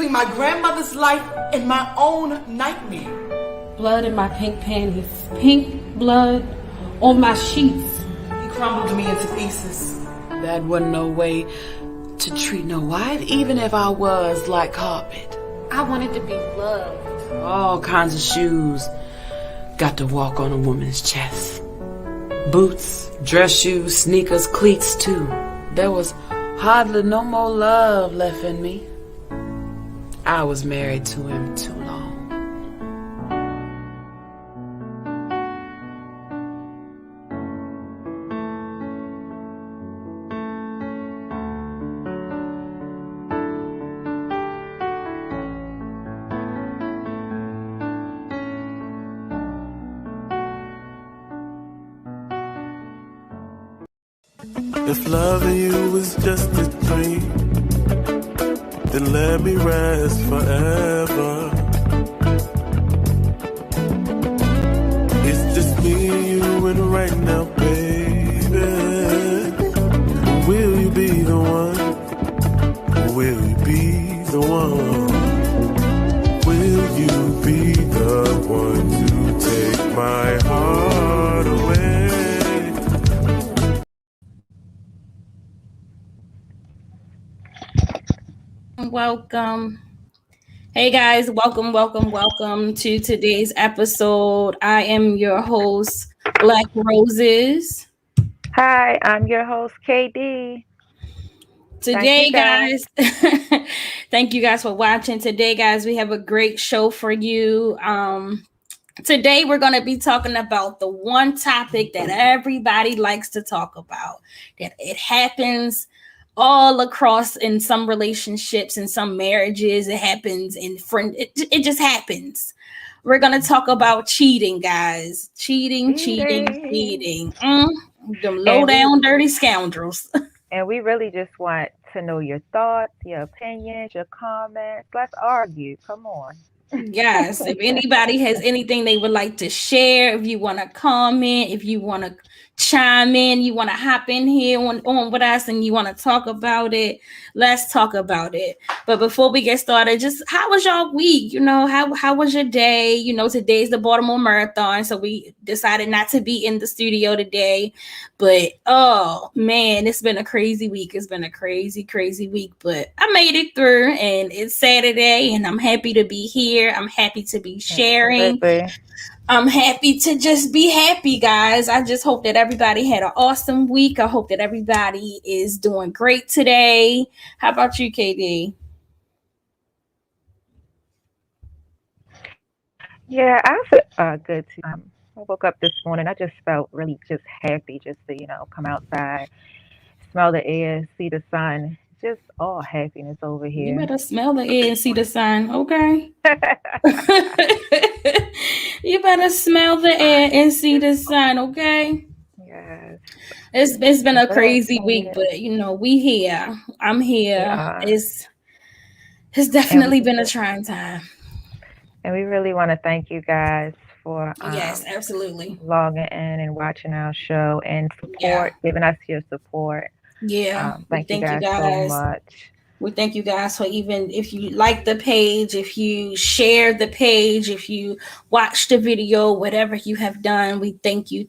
risking my grandmother's life and my own nightmare. Blood in my pink panties. Pink blood on my sheets. He crumbled me into pieces. That wasn't no way to treat no wife, even if I was like carpet. I wanted to be loved. All kinds of shoes. Got to walk on a woman's chest. Boots, dress shoes, sneakers, cleats too. There was hardly no more love left in me. I was married to him too long. If loving you was just a dream, then let me rest forever. It's just me and you and right now, baby. Will you be the one? Will you be the one? Will you be the one to take my heart away? Welcome. Hey guys, welcome to today's episode. I am your host, BlackRoses. Hi, I'm your host, KD. Today, guys, thank you guys for watching. Today, guys, we have a great show for you. Today, we're going to be talking about the one topic that everybody likes to talk about, that it happens all across in some relationships, in some marriages. It happens in friend. It just happens. We're going to talk about cheating, guys. Cheating. Them low down, dirty scoundrels. And we really just want to know your thoughts, your opinions, your comments. Let's argue. Come on. Yes. If anybody has anything they would like to share, if you want to comment, if you want to chime in, you want to hop in here on with us and you want to talk about it, let's talk about it. But before we get started, just how was y'all week? You know, how was your day? You know, today's the Baltimore Marathon, so we decided not to be in the studio today. But oh man, it's been a crazy week. It's been a crazy week, but I made it through, and it's Saturday, and I'm happy to be here. I'm happy to be sharing. I'm happy to just be happy, guys. I just hope that everybody had an awesome week. I hope that everybody is doing great today. How about you, KD? Yeah, I was good too. I woke up this morning. I just felt really just happy just to, come outside, smell the air, see the sun. Just all happiness over here. You better smell the air and see the sun, okay? You better smell the air and see the sun, okay? Yes. It's been a crazy week, but we here. I'm here. Yeah. It's definitely been a trying time. And we really want to thank you guys for yes, absolutely, logging in and watching our show and giving us your support. Yeah, thank you guys so much. We thank you guys for, even if you like the page, if you share the page, if you watch the video, whatever you have done, we thank you.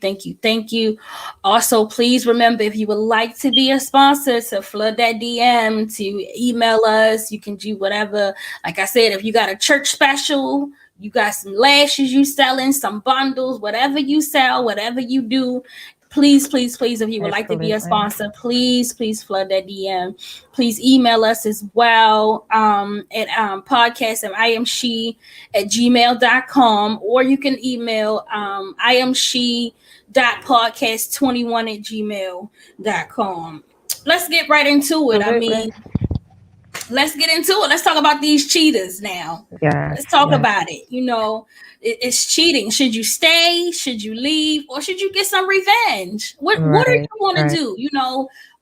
Also, please remember, if you would like to be a sponsor, to flood that DM, to email us. You can do whatever. Like I said, if you got a church special, you got some lashes you selling, some bundles, whatever you sell, whatever you do, please, if you would like to be a sponsor, please flood that DM. Please email us as well at PodcastIAmShe at gmail.com, or you can email IamShe.podcast21 at gmail.com. Let's get right into it. Let's get into it. Let's talk about these cheaters now. Yeah. Let's talk about it. It's cheating. Should you stay? Should you leave? Or should you get some revenge? What do you want to do?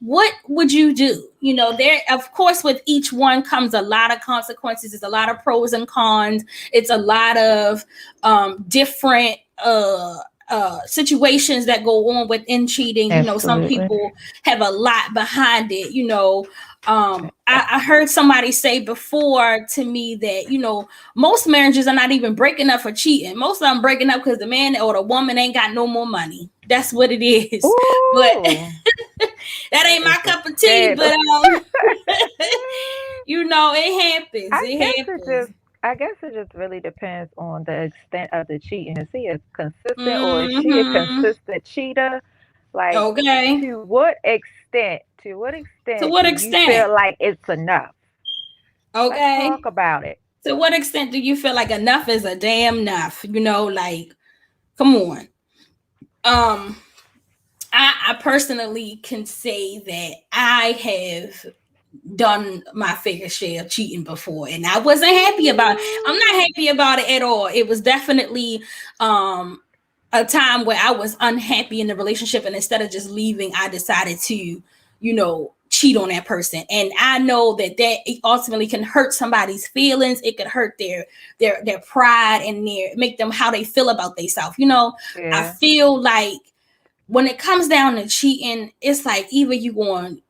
What would you do? There, of course, with each one comes a lot of consequences. It's a lot of pros and cons. It's a lot of different situations that go on within cheating. Absolutely. Some people have a lot behind it. I heard somebody say before to me that, you know, most marriages are not even breaking up for cheating. Most of them breaking up because the man or the woman ain't got no more money. That's what it is. Ooh, But that ain't my cup of tea. But you know, it happens. I guess it just really depends on the extent of the cheating. Is he a consistent or is she a consistent cheater? Like, okay. To what extent To what do extent? you feel like it's enough? Okay. Let's talk about it. To what extent do you feel like enough is a damn enough? You know, like, come on. I personally can say that I have done my fair share of cheating before, and I wasn't happy about it. I'm not happy about it at all. It was definitely a time where I was unhappy in the relationship, and instead of just leaving, I decided to, you know, cheat on that person. And I know that ultimately can hurt somebody's feelings. It could hurt their pride and make them how they feel about themselves. You know, I feel like when it comes down to cheating, it's like either you going,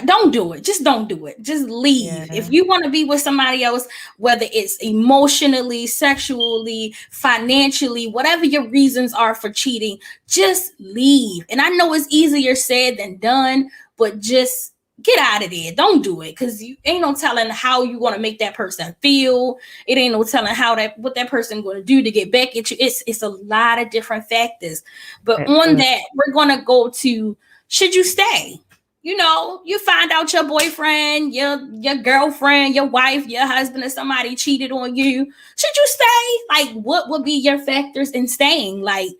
don't do it. Just don't do it. Just leave. Yeah. If you want to be with somebody else, whether it's emotionally, sexually, financially, whatever your reasons are for cheating, just leave. And I know it's easier said than done, but just get out of there. Don't do it, because you ain't no telling how you want to make that person feel. It ain't no telling what that person going to do to get back at you. It's a lot of different factors. But on that, we're going to go to, should you stay? You know, you find out your boyfriend, your girlfriend, your wife, your husband, or somebody cheated on you. Should you stay? Like, what would be your factors in staying? Like,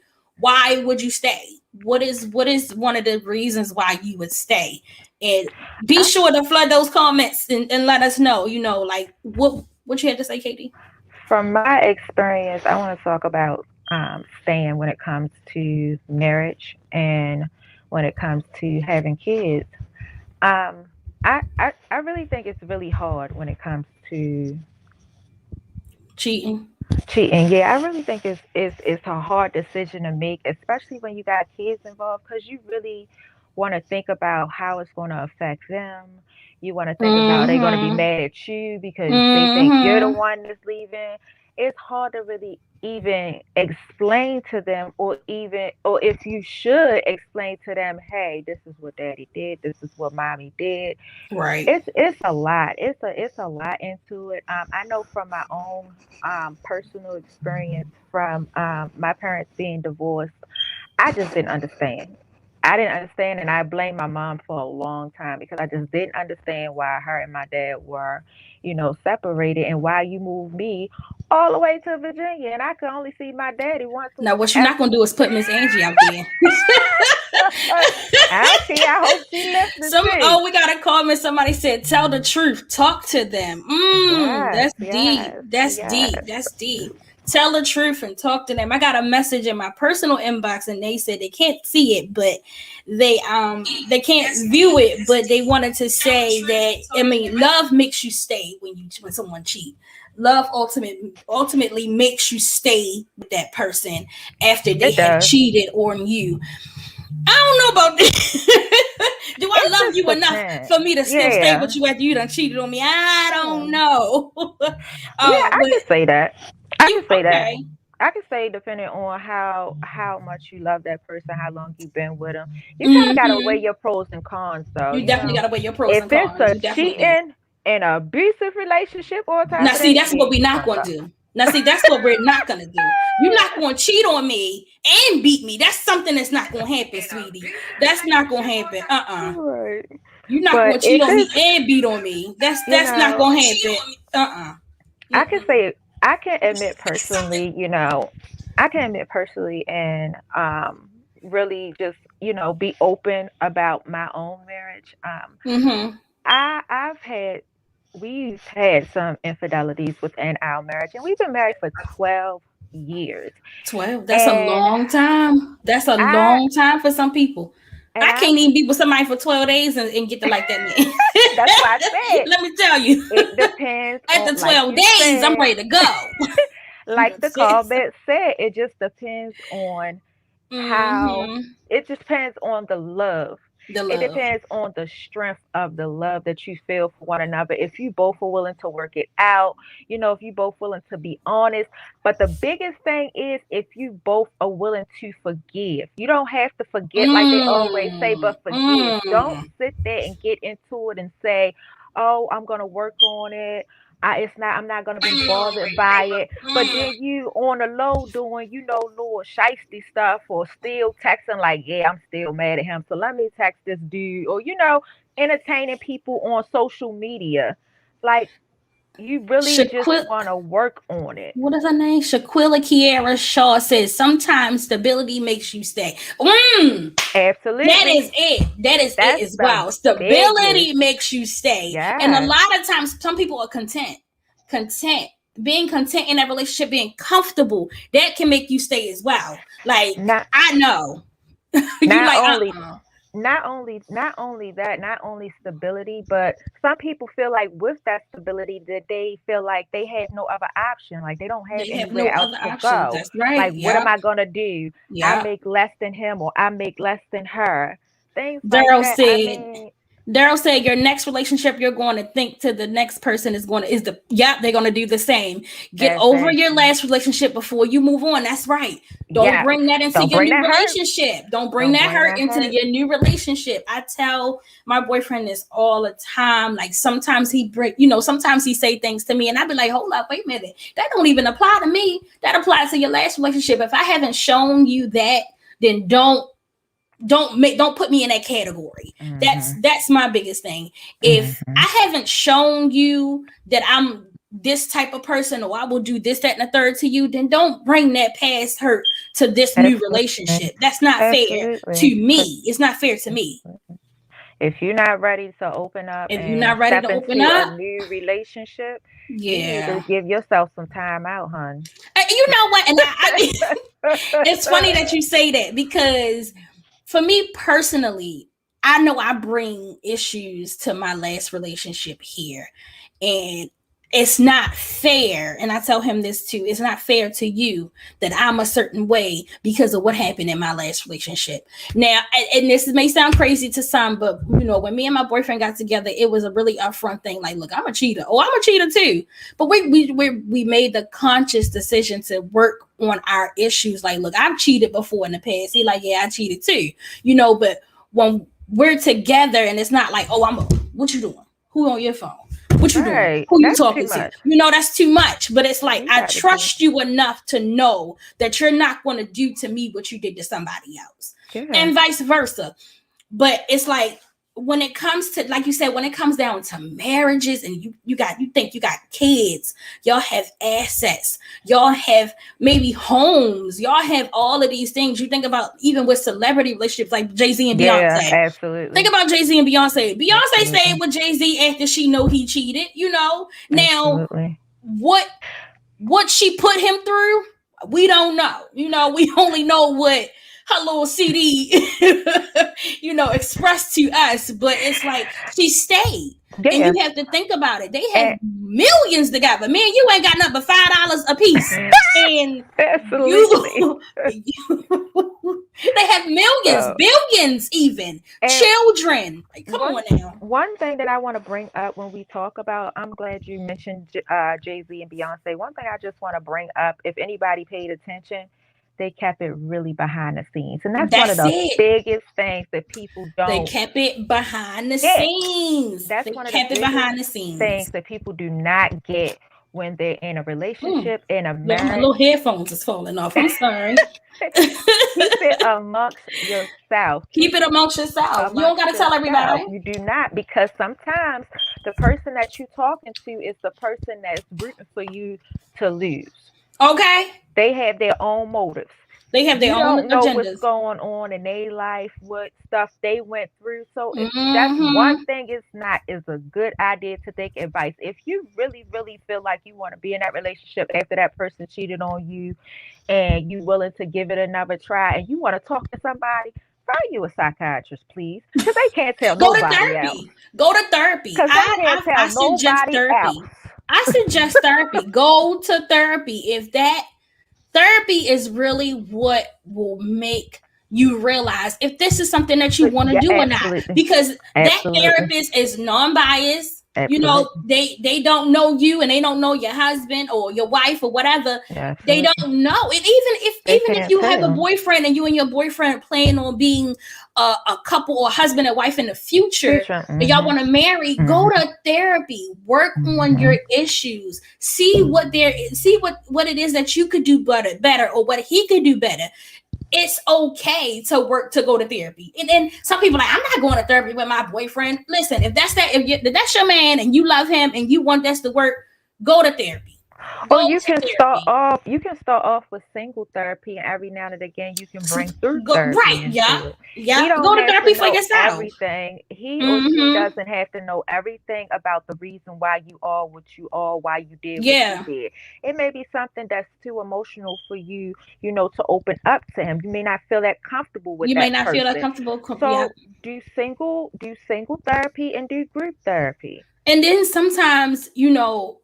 why would you stay? What is one of the reasons why you would stay? And be sure to flood those comments and let us know, you know, like what you had to say, Katie. From my experience, I want to talk about staying when it comes to marriage and when it comes to having kids. I really think it's really hard when it comes to cheating. Yeah, I really think it's a hard decision to make, especially when you got kids involved, because you really want to think about how it's going to affect them. You want to think about, they're going to be mad at you because they think you're the one that's leaving. It's hard to really even explain to them, or if you should explain to them, hey, this is what daddy did, this is what mommy did. Right. It's a lot. It's a lot into it. I know from my own personal experience from my parents being divorced, I just didn't understand. And I blame my mom for a long time because I just didn't understand why her and my dad were, separated, and why you moved me all the way to Virginia, and I could only see my daddy once. Now, what you're not gonna do is put Miss Angie out there. I hope she listens. We got a comment. Somebody said, "Tell the truth, talk to them." That's deep. That's deep. Tell the truth and talk to them. I got a message in my personal inbox, and they said they can't see it, but they can't view it, but they wanted to say that, love makes you stay when someone cheats. Love ultimately makes you stay with that person after they have cheated on you. I don't know about this. Do I love you enough for me to still stay with you after you done cheated on me? I don't know. I can say that. I can say, depending on how much you love that person, how long you've been with them, you kind of got to weigh your pros and cons, though. You definitely got to weigh your pros and cons. If it's a cheating and abusive relationship all the time. Now, see, that's what we're not going to do. Now, see, that's what we're not going to do. You're not going to cheat on me and beat me. That's something that's not going to happen, sweetie. That's not going to happen. Right. You're not going to cheat on me and beat on me. That's not going to happen. I can admit personally, and really just, be open about my own marriage. We've had some infidelities within our marriage, and we've been married for 12 years. 12? That's a long time. That's a long time for some people. I can't even be with somebody for 12 days and get to like that man. That's why I said. Let me tell you. It depends. After 12 days, I'm ready to go. Like the comment said, it just depends on how, it just depends on the love. The It love. depends on the strength of the love that you feel for one another. If you both are willing to work it out, if you both willing to be honest. But the biggest thing is if you both are willing to forgive. You don't have to forget like they always say, but forgive. Don't sit there and get into it and say, "Oh, I'm gonna work on it. I'm not gonna be bothered by it." But then you on the low doing, little shiesty stuff or still texting like, "Yeah, I'm still mad at him. So let me text this dude," or entertaining people on social media. Like you really just want to work on it. What is her name? Shaquilla Kiera Shaw says sometimes stability makes you stay. Absolutely. That is it. That's it as well. Stability makes you stay. Yes. And a lot of times some people are content. Being content in that relationship, being comfortable, that can make you stay as well. Like I know. Not only stability, but some people feel like with that stability that they feel like they have no other option. Like they don't have anywhere else to go. That's right. Like what am I gonna do? I make less than him or I make less than her. Things like that. Daryl said your next relationship you're going to think to the next person they're going to do the same. Get over your last relationship before you move on. That's right. Don't bring that into your new relationship. Don't bring that hurt into your new relationship. I tell my boyfriend this all the time. Like sometimes sometimes he say things to me and I be like, hold up, wait a minute. That don't even apply to me. That applies to your last relationship. If I haven't shown you that, then don't put me in that category. That's my biggest thing. If I haven't shown you that I'm this type of person or I will do this, that, and the third to you, then don't bring that past hurt to this new relationship. That's not fair to me. It's not fair to me. If you're not ready to open up, a new relationship, you need to give yourself some time out, hon. You know what? And it's funny that you say that because for me personally, I know I bring issues to my last relationship here, and it's not fair. And I tell him this too. It's not fair to you that I'm a certain way because of what happened in my last relationship. Now, and this may sound crazy to some, but when me and my boyfriend got together, it was a really upfront thing. Like, look, I'm a cheater. Oh, I'm a cheater too. But we made the conscious decision to work on our issues. Like, look, I've cheated before in the past. He like, yeah, I cheated too. But when we're together and it's not like, oh, what you doing? Who on your phone? What you doing? Who you talking to? That's too much. But it's like, I trust you enough to know that you're not going to do to me what you did to somebody else. And vice versa. But it's like, when it comes to, like you said, when it comes down to marriages and you think you got kids, y'all have assets, y'all have maybe homes, y'all have all of these things. You think about even with celebrity relationships like Jay-Z and Beyonce. Yeah, absolutely. Think about Jay-Z and Beyonce. Beyonce stayed with Jay-Z after she know he cheated, Now, absolutely. what she put him through, we don't know. We only know what her little CD, expressed to us, but it's like she stayed. Yeah. And you have to think about it. They had millions together. Man, you ain't got nothing but $5 a piece. And absolutely. They have millions, billions even. And children. Like, come on now. One thing that I want to bring up when we talk about, I'm glad you mentioned Jay-Z and Beyonce. One thing I just want to bring up, if anybody paid attention, they kept it really behind the scenes. And that's one of the biggest things that people don't. They kept it behind the scenes. That's one of the biggest things that people do not get when they're in a relationship, in a marriage. My little headphones is falling off. I'm sorry. Keep it amongst yourself. Keep it amongst yourself. You don't got to tell everybody. You do not, because sometimes the person that you're talking to is the person that's rooting for you to lose. Okay. They have their own motives. They have their own agendas. Know what's going on in their life, what stuff they went through. So that's one thing. Is a good idea to take advice. If you really, really feel like you want to be in that relationship after that person cheated on you, and you willing to give it another try, and you want to talk to somebody, find you a psychiatrist, please, because they can't tell nobody else. Go to therapy. Because they can't tell nobody else. I suggest therapy. Go to therapy. If that therapy is really what will make you realize if this is something that you want to do or not, because that therapist is non-biased. You know, they don't know you and they don't know your husband or your wife or whatever. They don't know. And even if you have a boyfriend and you and your boyfriend plan on being a couple or husband and wife in the future, and y'all want to marry, go to therapy, work on your issues, see what it is that you could do better or what he could do better. It's okay to go to therapy. And then some people are like, I'm not going to therapy with my boyfriend. Listen, if that's your man and you love him and you want this to work, go to therapy. You can start off with single therapy, and every now and again you can bring through therapy. Right, yeah. Go to therapy for yourself. Everything. He or she doesn't have to know everything about the reason why you are what you are, why you did what you did. It may be something that's too emotional for you, to open up to him. You may not feel that comfortable with that person. You may not feel that comfortable. So do single therapy and do group therapy. And then sometimes,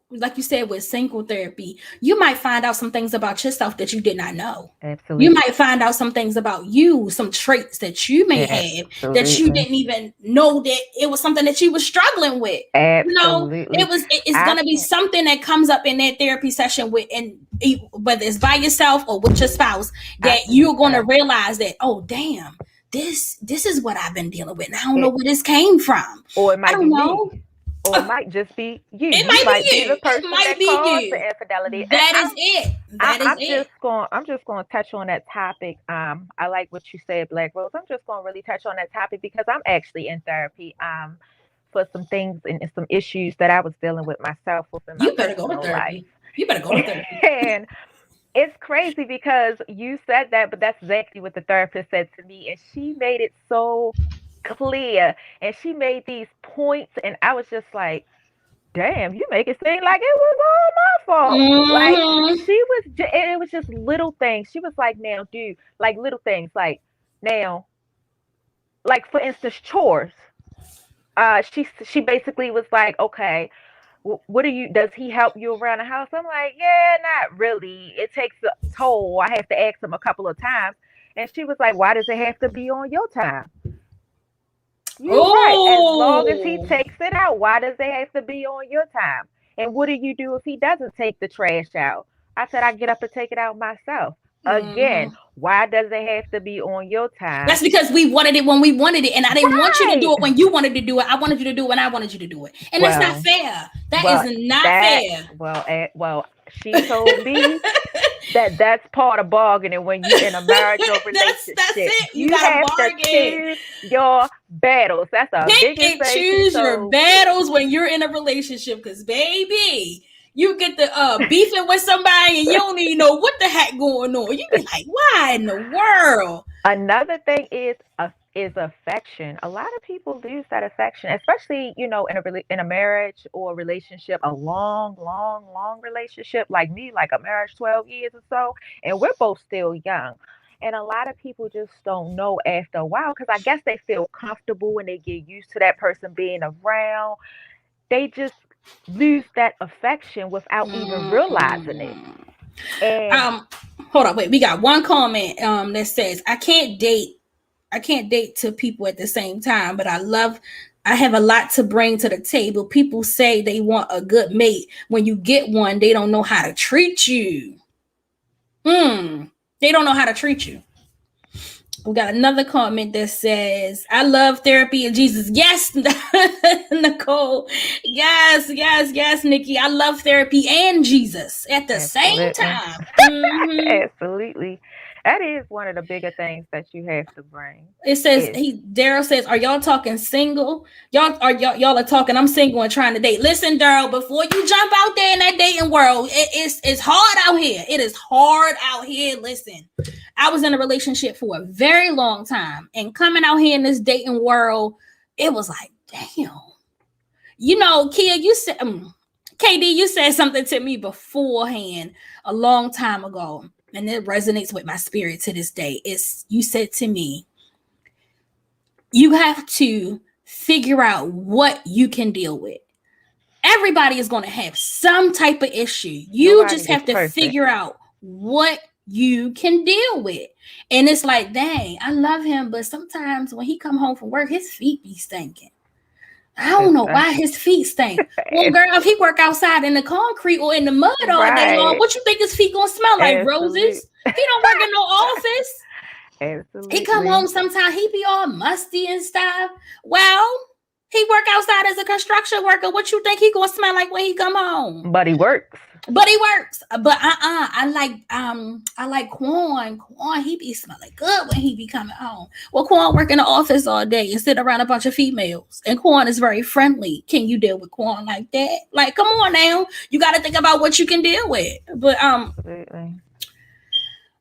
like you said, with single therapy, you might find out some things about yourself that you did not know. Absolutely. You might find out some things about you, some traits that you may have that you didn't even know that it was something that you were struggling with. Absolutely. It's going to be something that comes up in that therapy session whether it's by yourself or with your spouse, that you're going to realize that, oh, damn, this is what I've been dealing with. And I don't know where this came from. Or it might be me. Or it might just be you. It might be the person that caused the infidelity. That is it. I'm just going to touch on that topic. I like what you said, Black Rose. I'm just going to really touch on that topic because I'm actually in therapy for some things and some issues that I was dealing with myself within my personal life. You better go to therapy. And it's crazy because you said that, but that's exactly what the therapist said to me, and she made it so clear, and she made these points, and I was just like, damn, you make it seem like it was all my fault. Like it was just little things. She was like, now dude, like little things, like now, like for instance, chores. She basically was like, okay, does he help you around the house? I'm like, yeah, not really. It takes a toll. I have to ask him a couple of times. And she was like, why does it have to be on your time? You're right. As long as he takes it out, why does it have to be on your time? And what do you do if he doesn't take the trash out? I said, I get up and take it out myself. Again, why does it have to be on your time? That's because we wanted it when we wanted it. And I didn't want you to do it when you wanted to do it. I wanted you to do it when I wanted you to do it. And that's not fair. That is not fair. Well, she told me that's part of bargaining when you're in a marriage or relationship. That's it. You have to choose your battles. That's a pick and choose your battles when you're in a relationship. Because, baby, you get the beefing with somebody and you don't even know what the heck going on. You be like, why in the world? Another thing is affection. A lot of people lose that affection, especially, in a marriage or a relationship, a long relationship like me, like a marriage 12 years or so. And we're both still young. And a lot of people just don't know after a while, because I guess they feel comfortable and they get used to that person being around. They just lose that affection without even realizing it. And hold on, wait, we got one comment that says, I can't date two people at the same time, but I have a lot to bring to the table. People say they want a good mate. When you get one, they don't know how to treat you. They don't know how to treat you. We got another comment that says, I love therapy and Jesus. Yes, Nicole. Yes, Nikki. I love therapy and Jesus at the same time. Absolutely. That is one of the bigger things that you have to bring. It says Daryl says, are y'all talking single? Y'all are talking, I'm single and trying to date. Listen, Daryl, before you jump out there in that dating world, it's hard out here. It is hard out here. Listen, I was in a relationship for a very long time, and coming out here in this dating world, it was like, damn. Kia, you said, KD, you said something to me beforehand a long time ago, and it resonates with my spirit to this day. You said to me, you have to figure out what you can deal with. Everybody is going to have some type of issue. You just have to figure out what you can deal with. And it's like, dang, I love him, but sometimes when he come home from work, his feet be stinking. I don't know why his feet stink. Well, girl, if he work outside in the concrete or in the mud all day long, what you think his feet gonna smell like? Roses? He don't work in no office. Absolutely. He come home sometimes, he be all musty and stuff. Well, he work outside as a construction worker. What you think he gonna smell like when he come home? But he works. But I like Quan. Quan, he be smelling good when he be coming home. Well, Quan work in the office all day and sit around a bunch of females. And Quan is very friendly. Can you deal with Quan like that? Like, come on now. You got to think about what you can deal with. But Absolutely.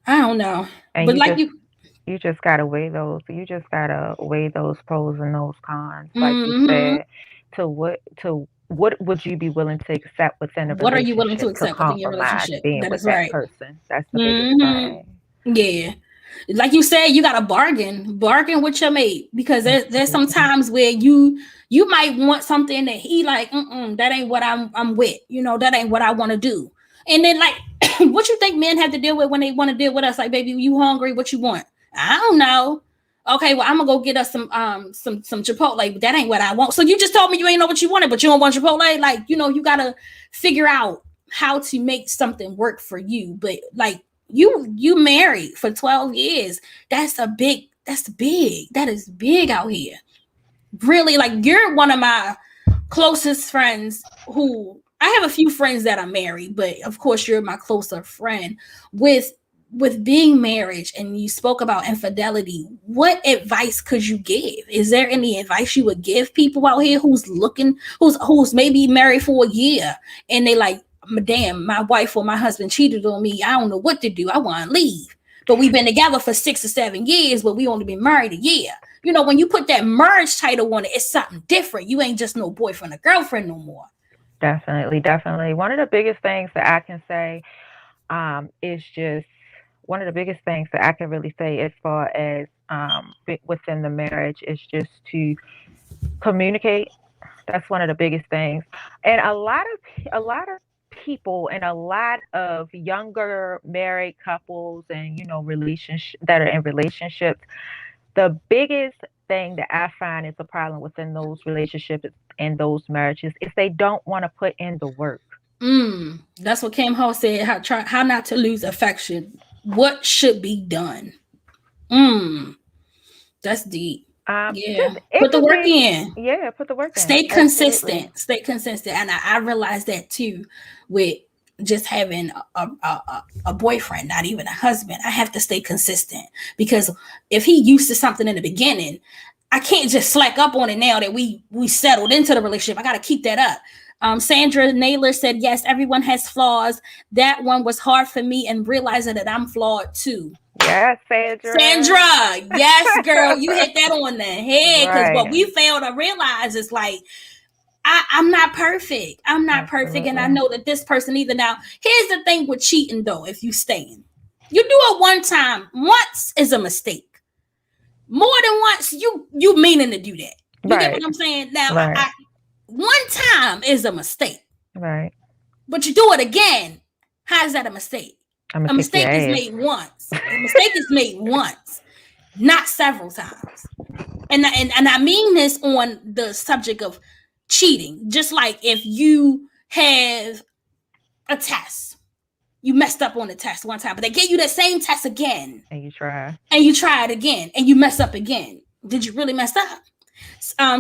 I don't know. And but like you just gotta weigh those. You just gotta weigh those pros and those cons, like you said. What would you be willing to accept within a relationship? What are you willing to accept within your relationship? Being That with is that right. person. That's the biggest thing. Yeah. Like you said, you gotta bargain with your mate, because there's some times where you might want something that he like, that ain't what I'm with. You know, that ain't what I want to do. And then like, what you think men have to deal with when they want to deal with us? Like, baby, you hungry? What you want? I don't know. Okay, well, I'm gonna go get us some Chipotle. That ain't what I want. So you just told me you ain't know what you wanted, but you don't want Chipotle. Like, you know, you gotta figure out how to make something work for you. But like, you married for 12 years. That is big out here. Really, like, you're one of my closest friends who I have a few friends that are married, but of course you're my closer friend. With being married, and you spoke about infidelity, what advice could you give? Is there any advice you would give people out here who's maybe married for a year and they like, damn, my wife or my husband cheated on me. I don't know what to do. I want to leave. But we've been together for 6 or 7 years, but we only been married a year. You know, when you put that marriage title on it, it's something different. You ain't just no boyfriend or girlfriend no more. Definitely. One of the biggest things that I can say is just one of the biggest things that I can really say as far as within the marriage is just to communicate. That's one of the biggest things. And a lot of people and a lot of younger married couples and, you know, that are in relationships, the biggest thing that I find is a problem within those relationships and those marriages is they don't want to put in the work. That's what Kim Hall said. How not to lose affection. What should be done? That's deep. Put the work in. Yeah, put the work in. Stay consistent. Stay consistent. And I realized that too with just having a boyfriend, not even a husband. I have to stay consistent, because if he used to something in the beginning, I can't just slack up on it now that we settled into the relationship. I got to keep that up. Sandra Naylor said, yes, everyone has flaws. That one was hard for me, and realizing that I'm flawed too. Yes, Sandra. Yes, girl, you hit that on the head, because what we fail to realize is like, I'm not perfect. I'm not perfect, and I know that this person either. Now, here's the thing with cheating, though. If you staying, you do it one time. Once is a mistake. More than once, you meaning to do that. You get what I'm saying? Now, one time is a mistake. Right. But you do it again. How is that a mistake? A mistake is made once. A mistake is made once, not several times. And I mean this on the subject of cheating. Just like if you have a test, you messed up on the test one time, but they gave you that same test again. And you try it again, and you mess up again. Did you really mess up?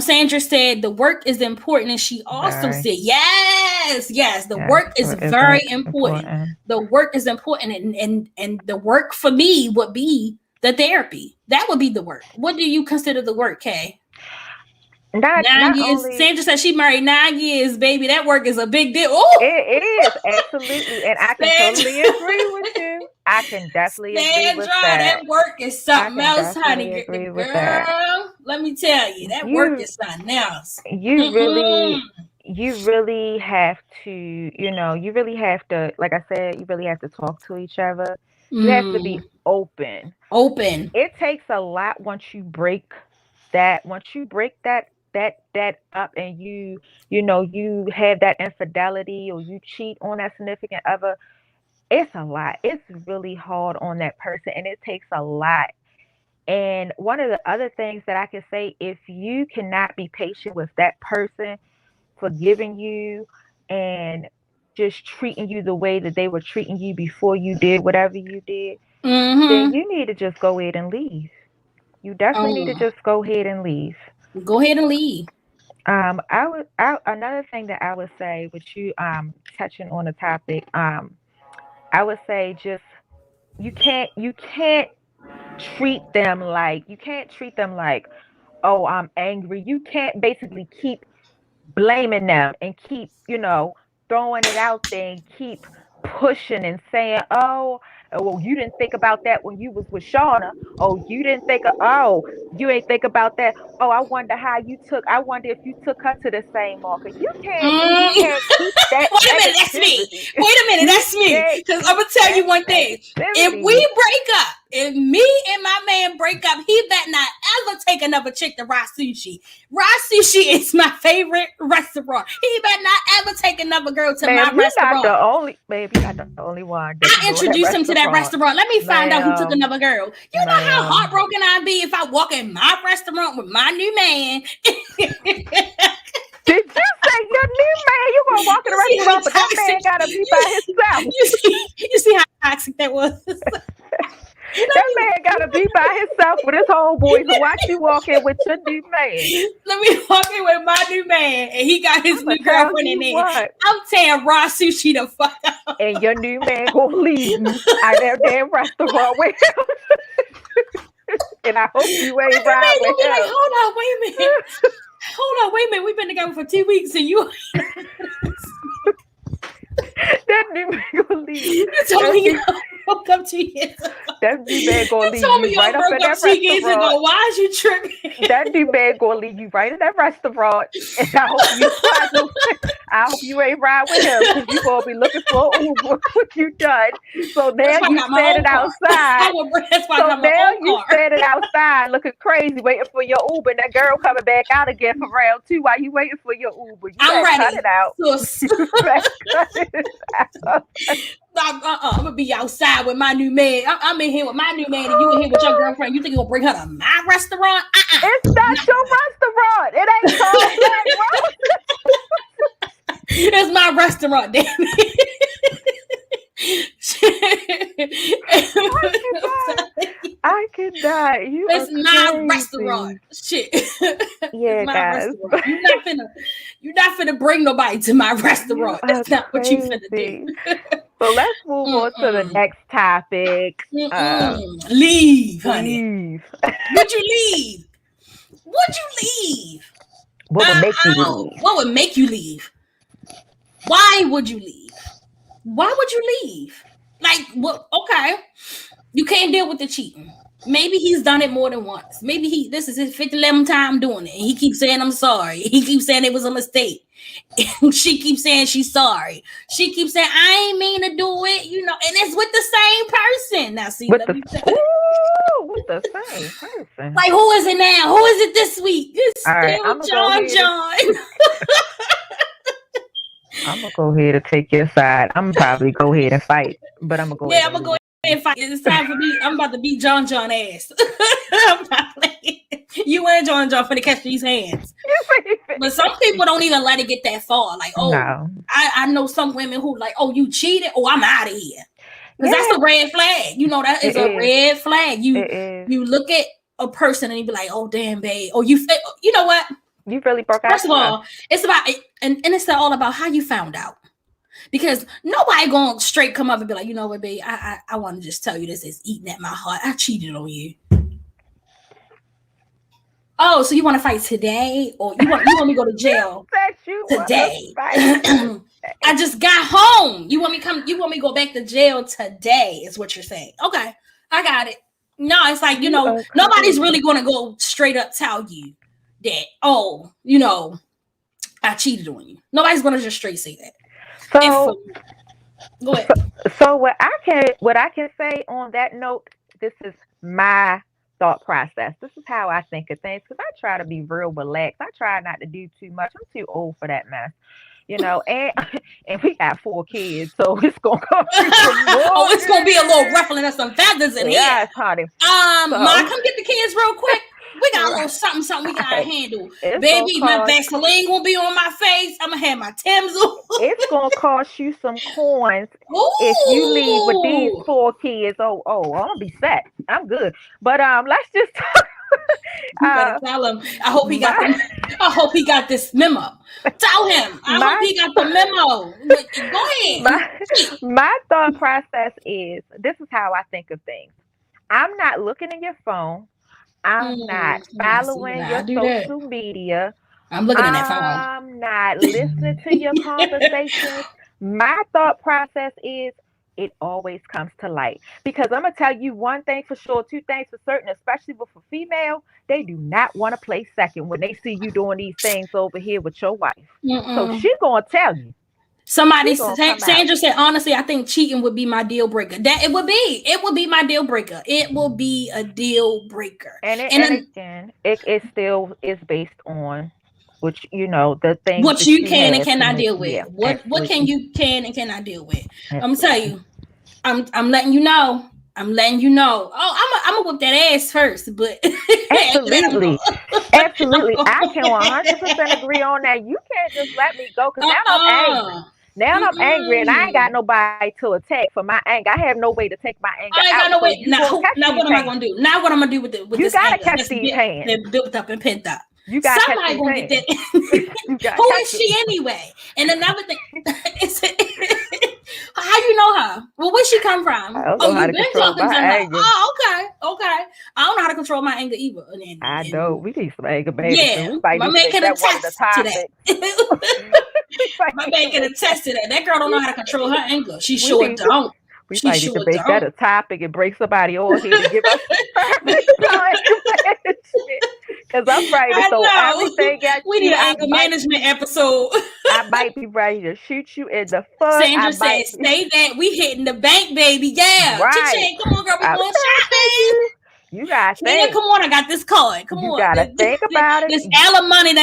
Sandra said the work is important, and she also said yes, the work is very important. The work is important, and the work for me would be the therapy. That would be the work. What do you consider the work, Kay? 9 years. Sandra said she married 9 years, baby. That work is a big deal. Ooh. It is, absolutely. And I can totally agree with you. I can definitely agree with that. That work is something else, honey. Girl, let me tell you, that work is something else. You really have to, you really have to, like I said, you really have to talk to each other. You have to be open. It takes a lot once you break that up, and you have that infidelity, or you cheat on that significant other. it's a lot. It's really hard on that person, and it takes a lot. And one of the other things that I can say, if you cannot be patient with that person forgiving you and just treating you the way that they were treating you before you did whatever you did, then you need to just go ahead and leave. You definitely need to just go ahead and leave. Go ahead and leave. Another thing that I would say, with you touching on the topic, I would say just you can't treat them like oh, I'm angry. You can't basically keep blaming them and keep, throwing it out there and keep pushing and saying, oh, well, you didn't think about that when you was with Shauna. Oh, you didn't think you ain't think about that. Oh, I wonder if you took her to the same market. You can't keep that. Wait a minute, that's me. That's me. Because I'm gonna tell you one thing. If we break up, if me and my man break up, he better not ever take another chick to Raw Sushi. Raw Sushi is my favorite restaurant. He better not ever take another girl to my restaurant. You're not the only one. I introduced him to that restaurant. Let me find out who took another girl. You know how heartbroken I'd be if I walk in my restaurant with my new man. Did you say your new man? You gonna walk in the restaurant, but that man gotta be by himself. You see how toxic that was. That man gotta be by himself with his homeboys and watch you walk in with your new man. Let me walk in with my new man, and he got his new girlfriend in there. I'm tearing Raw Sushi the fuck out. And your new man gonna leave you out of that damn restaurant with him. And I hope you ain't right with him. Like, hold on, wait a minute. We've been together for 2 weeks, and you. That new man gonna leave. You told me you broke up 2 years ago. That new man gonna leave you right up in that restaurant. 2 years ago. Why is you tripping? That new man gonna leave you right in that restaurant, and I hope you ain't ride with him, because you gonna be looking for an Uber when you done. So now you standing outside. You standing outside looking crazy, waiting for your Uber. And that girl coming back out again for round 2 while you waiting for your Uber. You I'm ready. Cut it out. I'm gonna be outside with my new man. I'm in here with my new man, and you in here with your girlfriend. You think you're gonna bring her to my restaurant? It's not your restaurant. It ain't called BlackRoses. It's my restaurant, damn it. I could die. It's my restaurant. Shit. Yeah, guys. Restaurant. You're not finna bring nobody to my restaurant. That's not what you finna do. So let's move on to the next topic. Leave, honey. Would you leave? What would make you leave? What would make you leave? Why would you leave? Why would you leave? Like, what? Okay, you can't deal with the cheating. Maybe he's done it more than once. Maybe this is his 11th time doing it. And he keeps saying, I'm sorry. He keeps saying it was a mistake. She keeps saying she's sorry. She keeps saying, I ain't mean to do it, and it's with the same person. Now, see, with the same person. Like, who is it now? Who is it this week? It's still John. I'm gonna go ahead and take your side. I'm probably go ahead and fight, but I'm gonna go. Yeah, I'm gonna go ahead and fight. It's time for me. I'm about to beat John ass. I'm not playing. You and John finna catch these hands. But some people don't even let it get that far. Like, I know some women who like, oh, you cheated. Oh, I'm out of here. Because that's a red flag. That is a red flag. You look at a person and you be like, oh, damn, babe. Or you know what? You really broke out. First of all, it's about and it's all about how you found out. Because nobody gonna straight come up and be like, you know what, babe, I want to just tell you this is eating at my heart. I cheated on you. Oh, so you want to fight today, or you want me to go to jail today? I just got home. You want me to go back to jail today? Is what you're saying? Okay, I got it. No, it's like nobody's really gonna go straight up tell you that, oh, I cheated on you. Nobody's gonna just straight say that. So go ahead. So what I can say on that note, this is my thought process. This is how I think of things, because I try to be real relaxed. I try not to do too much. I'm too old for that mess. you know, and we got 4 kids, so it's gonna come. Oh, it's gonna be a little ruffling of some feathers in here. Yes, honey. Ma, come get the kids real quick. We got a little something we gotta handle. Baby, my Vaseline gonna be on my face. I'm gonna have my Timbs on. It's gonna cost you some coins if you leave with these 4 kids. Oh, I'm gonna be set. I'm good. But let's just talk. You better tell him. I hope he got this memo. Tell him. I hope he got the memo. Go ahead. My thought process is, this is how I think of things. I'm not looking at your phone. I'm not following your social media. I'm looking at that phone. I'm not listening to your conversations. My thought process is, it always comes to light. Because I'm going to tell you one thing for sure, 2 things for certain, especially with a female, they do not want to play second when they see you doing these things over here with your wife. So she's going to tell you. Sandra said, honestly, I think cheating would be my deal breaker. It would be my deal breaker. It will be a deal breaker. And again, it still is based on which, you know, the things what you can and cannot deal with. Yeah, what can and cannot deal with. I'm gonna tell you, I'm letting you know. Oh, I'm gonna whip that ass first, but absolutely. I can 100% agree on that. You can't just let me go, because now I'm angry. Now I'm angry, and I ain't got nobody to attack for my anger. I have no way to take my anger. I ain't got no way. Now what am I gonna do? Now what I'm gonna do with you this gotta anger? catch these hands. They're built up and pent up. You got somebody gonna get that. Who is she anyway? And another thing, how you know her? Well, where she come from? You've been talking to her. Oh, okay. I don't know how to control my anger either. I know. We need some anger, baby. Yeah, my man can attest to that. My man can attest to that. That girl don't know how to control her anger. She sure don't. We might need to make that a topic and break somebody on here to give us because I'm ready to throw everything at you. We need an anger management episode. I might be ready to shoot you in the foot. Sandra said, "Stay that. We hitting the bank, baby. Yeah, right. Come on, girl. We going shopping. You gotta think. Come on, I got this card. Come on. You gotta think about it. This alimony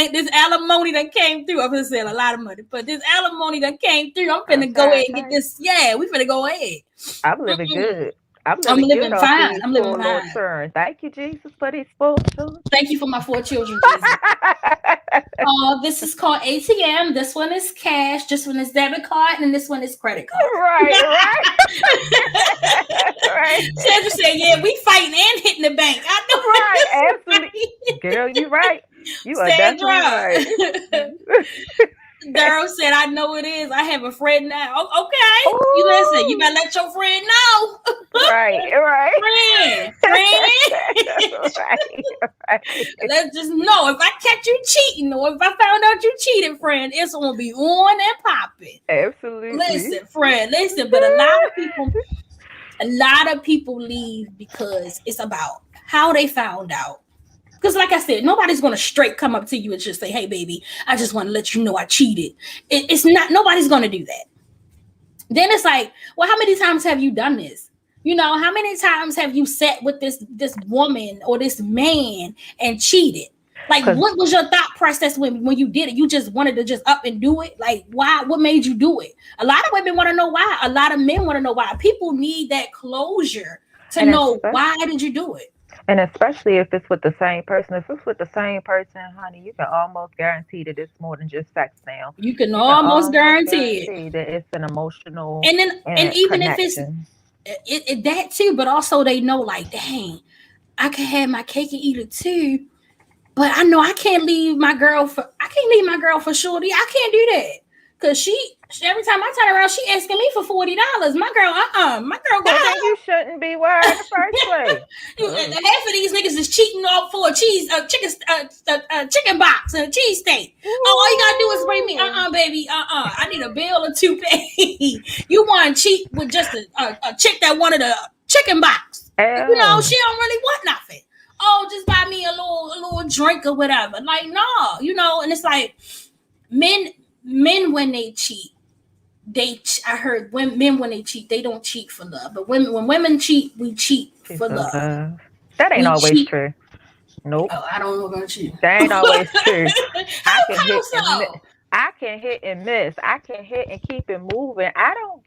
that came through. I'm gonna say a lot of money, but this alimony that came through, I'm finna go ahead and get this. Yeah, we finna go ahead. I'm living good. I'm living fine. I'm living fine. Turn. Thank you, Jesus, for these 4 children. Thank you for my 4 children, Jesus. This is called ATM. This one is cash. This one is debit card, and this one is credit card. Right. Sandra said, "Yeah, we fighting and hitting the bank." I know, right? Absolutely, girl, you right. You are definitely right. Daryl said, "I know it is. I have a friend now." Oh, okay. Ooh. You listen. You better let your friend know. Right. Friend. right. Let's just know if I catch you cheating, or if I found out you cheated, friend, it's gonna be on and popping. Absolutely. Listen, friend. Listen, but a lot of people leave because it's about how they found out. Because like I said, nobody's going to straight come up to you and just say, "Hey, baby, I just want to let you know I cheated." It's not, nobody's going to do that. Then it's like, well, how many times have you done this? You know, how many times have you sat with this woman or this man and cheated? Like, what was your thought process when you did it? You just wanted to just up and do it? Like, why? What made you do it? A lot of women want to know why. A lot of men want to know why. People need that closure to know why did you do it? And especially if it's with the same person. If it's with the same person, honey, you can almost guarantee that it's more than just sex now. You can almost guarantee it. That it's an emotional and even connection. If it's that too, but also they know, like, dang, I can have my cake and eat it too, but I know I can't leave my girl for shorty. I can't do that. Cause she every time I turn around, she asking me for $40. My girl got you shouldn't be with her in the first place. Half of these niggas is cheating off for a chicken box and a cheese steak. All you gotta do is bring me baby. I need a bill or 2 pay. You want to cheat with just a chick that wanted a chicken box. You know, she don't really want nothing. Oh, just buy me a little drink or whatever. Like, no, you know, and it's like men when they cheat, I heard men when they cheat, they don't cheat for love. But when women cheat, we cheat for love. That ain't always true. Nope. Oh, I don't know about you. That ain't always true. I can hit and miss. I can hit and keep it moving. I don't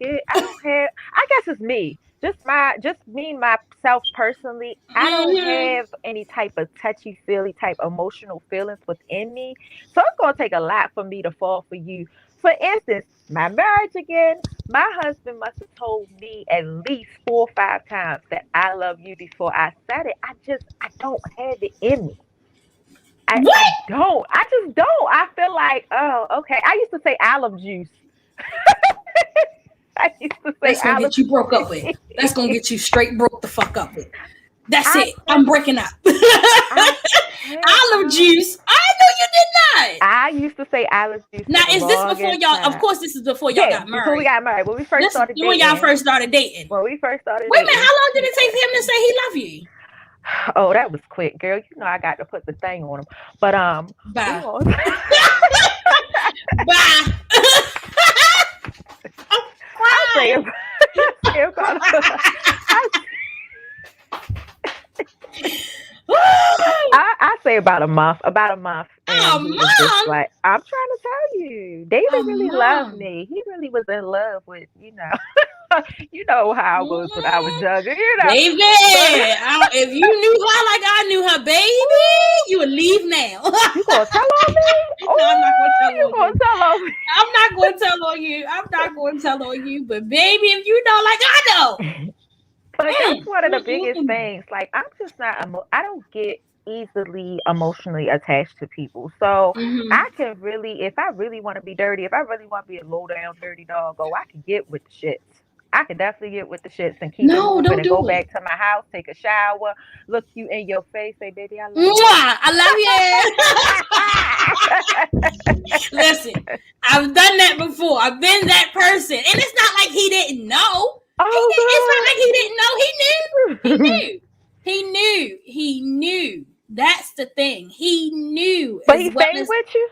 have, I guess it's me. Just me, myself personally. I don't Mm-hmm. have any type of touchy-feely type emotional feelings within me. So it's going to take a lot for me to fall for you. For instance, my marriage again, my husband must have told me at least 4 or 5 times that I love you before I said it. I don't have it in me. What? I don't. I just don't. I feel like, oh, okay. I used to say olive juice. I used to say That's gonna olive get you broke up juice. with. That's gonna get you straight broke the fuck up with. That's I it. I'm breaking up. Olive juice. I know you did not. I used to say olive juice. Now, for the is this before longest y'all? Of time. course, this is before y'all got Before we married. got married. When we first This started when dating. y'all first started dating. When we first started Wait a minute, dating. how long did it take for him to say he love you? Oh, that was quick, girl. You know I got to put the thing on him. But Bye. Bye. Bye. I say about I say about a month. About a month. And A he was just month? like, I'm trying to tell you, David A really month. loved me. He really was in love with, you know how I was when I was younger, Baby, if you knew her like I knew her, baby, you would leave now. You gonna tell on me? No, I'm not gonna tell You on gonna you. tell on me? I'm not going to tell on you. I'm not going to tell on you. But baby, if you know like I know. But that's one of the biggest things. Like, I'm just not, I don't get easily emotionally attached to people. So I can really, if I really want to be dirty, if I really want to be a low down dirty dog, I can get with the shits. I can definitely get with the shits and keep it moving and go back to my house, take a shower, look you in your face, say, baby, I love you. I love you. Listen, I've done that before. I've been that person. And it's not like he didn't know. It's not like he didn't know. He knew. He knew. That's the thing. He knew. But he stayed with you?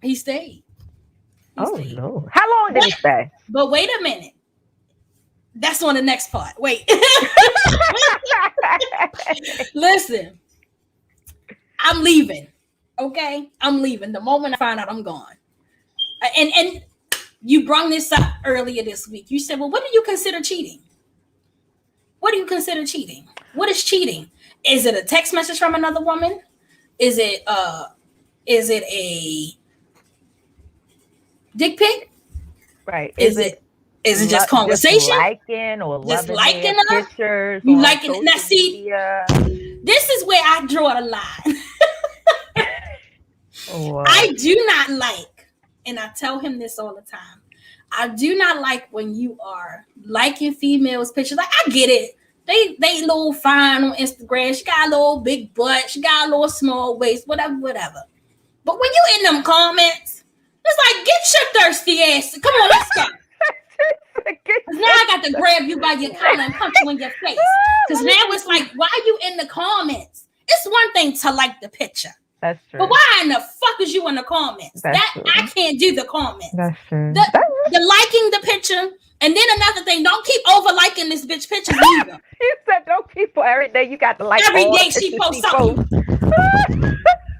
He stayed. Stayed. Lord. How long did he stay? But wait a minute. That's on the next part. Wait. Listen. I'm leaving. Okay? I'm leaving. The moment I find out, I'm gone. And you brought this up earlier this week. You said, well, what do you consider cheating? What do you consider cheating? What is cheating? Is it a text message from another woman? Is it a dick pic? Right. Is it just conversation? Just liking or just liking her? Pictures. You liking it? Now see, media. This is where I draw the line. I do not like, and I tell him this all the time, I do not like when you are liking females' pictures. Like, I get it. They little fine on Instagram. She got a little big butt. She got a little small waist, whatever. But when you in them comments, it's like, get your thirsty ass. Come on, let's go. Now I got to grab you by your collar and punch you in your face. Because now it's like, why are you in the comments? It's one thing to like the picture. That's true. But why in the fuck is you in the comments? True. I can't do the comments. That's true. The liking the picture, and then another thing, don't keep over liking this bitch pictures either. You said don't keep every day. You got to like every all day she posts something.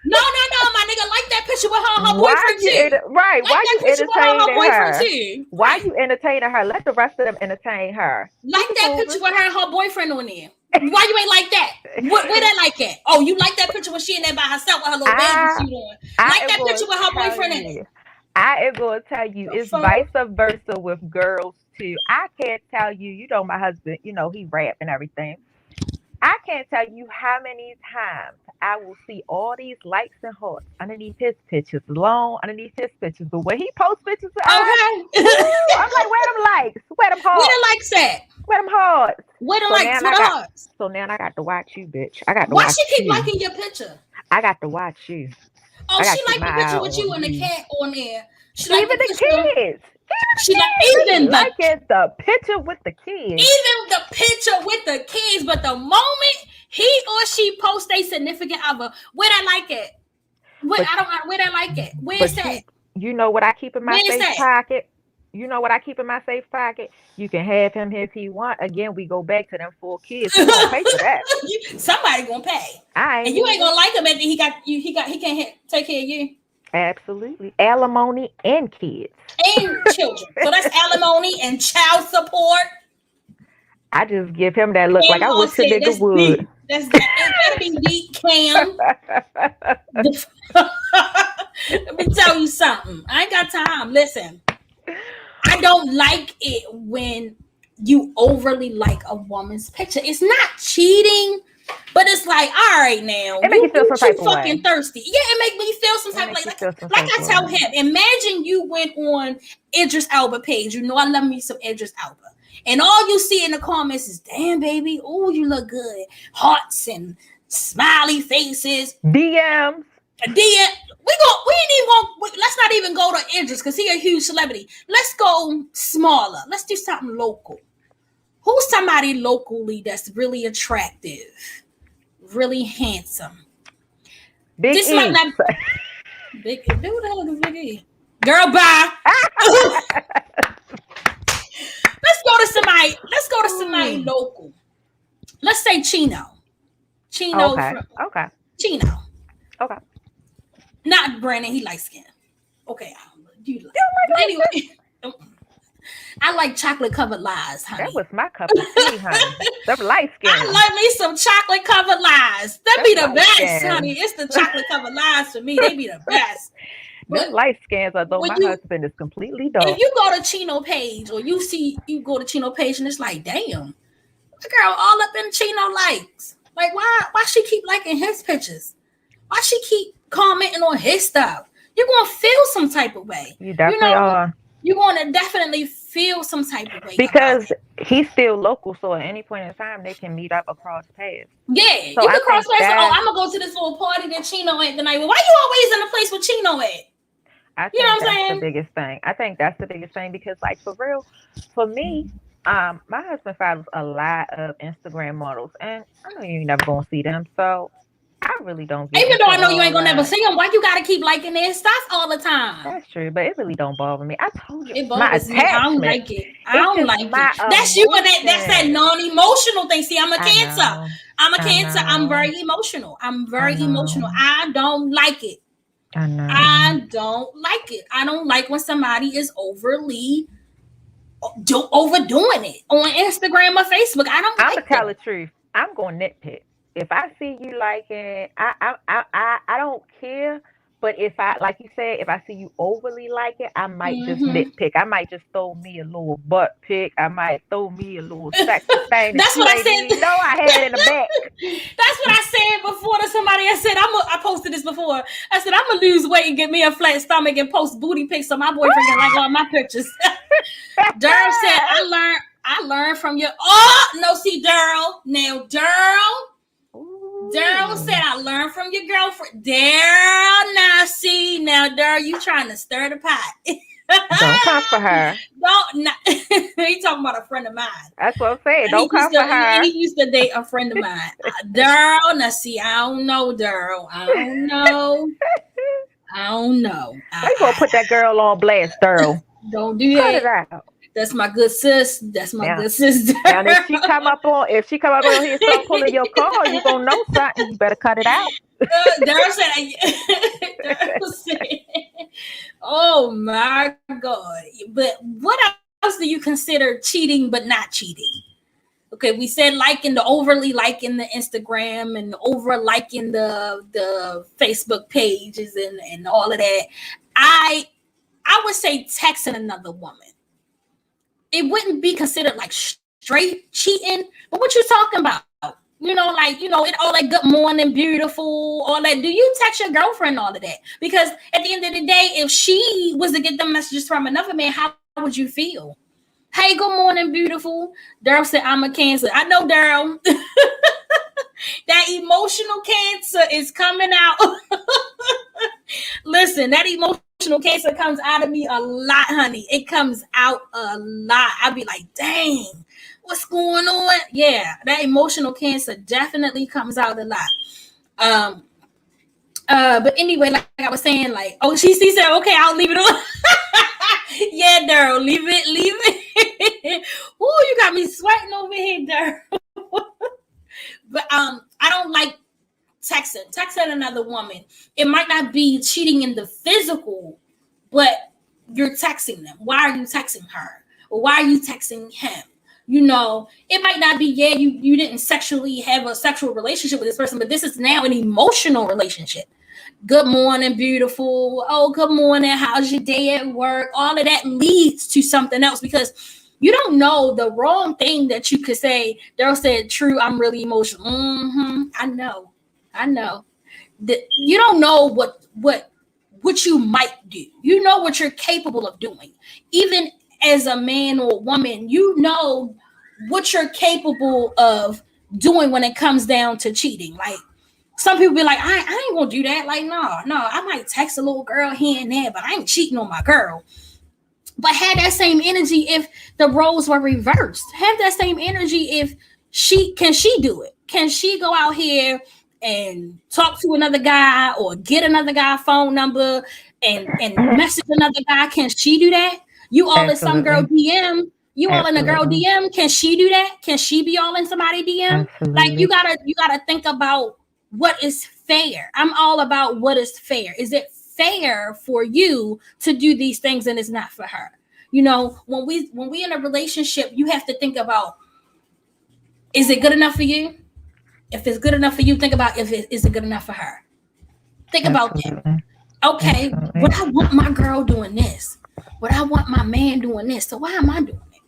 No, my nigga, like that picture with her and her boyfriend too. Right? Like why you entertaining her? Too. Why you entertaining her? Let the rest of them entertain her. Like that picture with her and her boyfriend on there. Why you ain't like that? Where that like at? Oh, you like that picture when she in there by herself with her little baby suit on. Like that picture with her boyfriend in it. I am going to tell you, it's vice versa with girls too. I can't tell you, my husband, he rap and everything. I can't tell you how many times I will see all these likes and hearts underneath his pictures, underneath his pictures. But when he posts pictures, I'm like, where them likes? Where them hearts? Where the likes at? Where them hearts? Where the likes? Where the hearts? So now I got to watch you, bitch. I got to Why watch she keep you. liking your picture? I got to watch you. Oh, she like the picture with you and the cat on there. She like even the kids. She like even the picture with the kids. Even the picture with the kids, but the moment he or she posts a significant other, where that like it? Where that like it? Where's that? You know what I keep in my safe pocket? You know what I keep in my safe pocket? You can have him if he want. Again, we go back to them 4 kids. Who's gonna pay for that? Somebody gonna pay. And you ain't gonna like him, and he can't take care of you. Absolutely. Alimony and kids. and children. So that's alimony and child support. I just give him that look Cam like I wish a said nigga that's would. deep. That's that. It better be deep, Cam. Let me tell you something. I ain't got time. Listen, I don't like it when you overly like a woman's picture. It's not cheating, but it's like, all right, now It make you feel some type of fucking way. thirsty. Yeah, it make me feel some type of like I tell him. Imagine you went on Idris Elba page. You know I love me some Idris Elba. And all you see in the comments is, damn, baby, oh, you look good. Hearts and smiley faces. DMs. Let's not even go to Idris because he a huge celebrity. Let's go smaller. Let's do something local. Who's somebody locally that's really attractive, really handsome? Big This E. might not Big E. Who the hell is Big E? Girl, bye. Let's go to somebody local. Let's say Chino. Okay. Chino. Okay. Not Brandon, he light skin. Okay. Anyway. I like chocolate covered lies, honey. That was my cup of tea, honey. Them light skin. I like me some chocolate covered lies. That be the best, skin. honey. It's the chocolate covered lies for me. They be the best. Them light skins, although my husband is completely dark. If you go to Chino page or you go to Chino page and it's like, damn, the girl all up in Chino likes. Like, why she keep liking his pictures? Why she keep commenting on his stuff? You're gonna feel some type of way. You definitely are. You're gonna definitely feel some type of way. Because he's still local, so at any point in time they can meet up across paths. Yeah, so you can cross paths. Oh, I'm gonna go to this little party that Chino at tonight. Well, why you always in the place with Chino at? I think that's the biggest thing. I think that's the biggest thing because, like, for real, for me, my husband follows a lot of Instagram models, and I know you ain't never gonna see them, so I really don't. Even though I know you ain't gonna never see them, why you gotta keep liking their stuff all the time? That's true, but it really don't bother me. I told you, it bothers me. I don't like it. I don't like it. That's you and that's that non-emotional thing. See, I'm a Cancer. I'm very emotional. I don't like it. I don't like it. I don't like when somebody is overly overdoing it on Instagram or Facebook. I don't. I'm gonna tell the truth. I'm gonna nitpick. If I see you liking, I don't care. But if I, like you said, if I see you overly like it, I might just nitpick. I might just throw me a little butt pic. I might throw me a little sexy thing. That's what I said. No, I had in the back. That's what I said before to somebody. I said I posted this before. I said I'm gonna lose weight and get me a flat stomach and post booty pics so my boyfriend can like all my pictures. Daryl said I learned from your. Oh no, see Daryl now, Daryl said, I learned from your girlfriend. Daryl, now, you trying to stir the pot. Don't come for her. He talking about a friend of mine. That's what I'm saying. Don't come for her. He used to date a friend of mine. Daryl, now see, I don't know, Daryl. I don't know. They gonna put that girl on blast, Daryl. Don't do that. Cut it out. That's my good sis. Good sister. Now, if she come up on here and start pulling your car, you gonna know something. You better cut it out. Daryl said, oh my God. But what else do you consider cheating but not cheating? Okay, we said overly liking the Instagram and over liking the Facebook pages and all of that. I would say texting another woman. It wouldn't be considered like straight cheating, but what you talking about? All that good morning, beautiful, all that. Do you text your girlfriend all of that? Because at the end of the day, if she was to get the messages from another man, how would you feel? Hey, good morning, beautiful. Daryl said, I'm a Cancer. I know, Daryl. That emotional Cancer is coming out. Listen, that emotional Cancer comes out of me a lot, honey. It comes out a lot. I'll be like, dang, what's going on? Yeah, that emotional Cancer definitely comes out a lot. But anyway, like I was saying, like, she said, okay, I'll leave it on. Yeah, Daryl, leave it. Ooh, you got me sweating over here, Daryl. But I don't like texting another woman. It might not be cheating in the physical, but you're texting them. Why are you texting her? Or why are you texting him? You know, it might not be, you didn't sexually have a sexual relationship with this person, but this is now an emotional relationship. Good morning, beautiful. Oh, good morning. How's your day at work? All of that leads to something else, because you don't know the wrong thing that you could say. Daryl said, true, I'm really emotional. I know. You don't know what you might do. You know what you're capable of doing. Even as a man or woman, you know what you're capable of doing when it comes down to cheating. Like, some people be like, I ain't gonna do that. Like, no, I might text a little girl here and there, but I ain't cheating on my girl. But have that same energy if the roles were reversed. Have that same energy if she do it? Can she go out here and talk to another guy or get another guy's phone number and message another guy? Can she do that? You all in some girl DM. You all in a girl DM. Can she do that? Can she be all in somebody DM? Absolutely. Like, you gotta think about what is fair. I'm all about what is fair. Is it fair for you to do these things and it's not for her? You know, when we in a relationship, you have to think about, is it good enough for you? If it's good enough for you, think about, is it good enough for her? Think about that. Okay, would I want my girl doing this? Would I want my man doing this? So why am I doing it?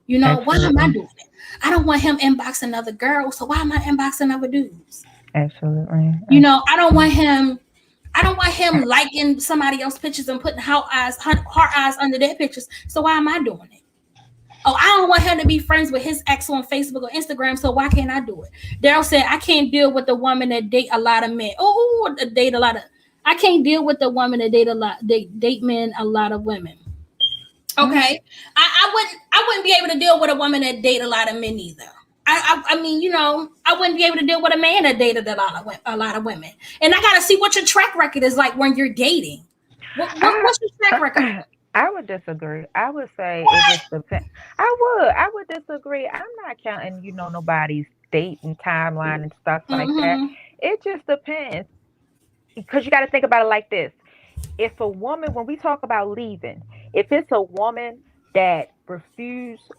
You know, why am I doing it? I don't want him inboxing other girls, so why am I inboxing other dudes? Absolutely. You know, I don't want him liking somebody else's pictures and putting heart eyes under their pictures. So why am I doing it? Oh, I don't want him to be friends with his ex on Facebook or Instagram. So why can't I do it? Daryl said, I can't deal with the woman that date a lot of men. I can't deal with the woman that date men, a lot of women. Okay. I wouldn't be able to deal with a woman that date a lot of men either. I mean, you know, I wouldn't be able to deal with a man that dated a lot of women. And I got to see what your track record is like when you're dating. What's your track record? I would disagree. I would say it just depends. I would disagree. I'm not counting, you know, nobody's dating timeline and stuff like that. It just depends. Because you got to think about it like this. If a woman, when we talk about leaving, if it's a woman that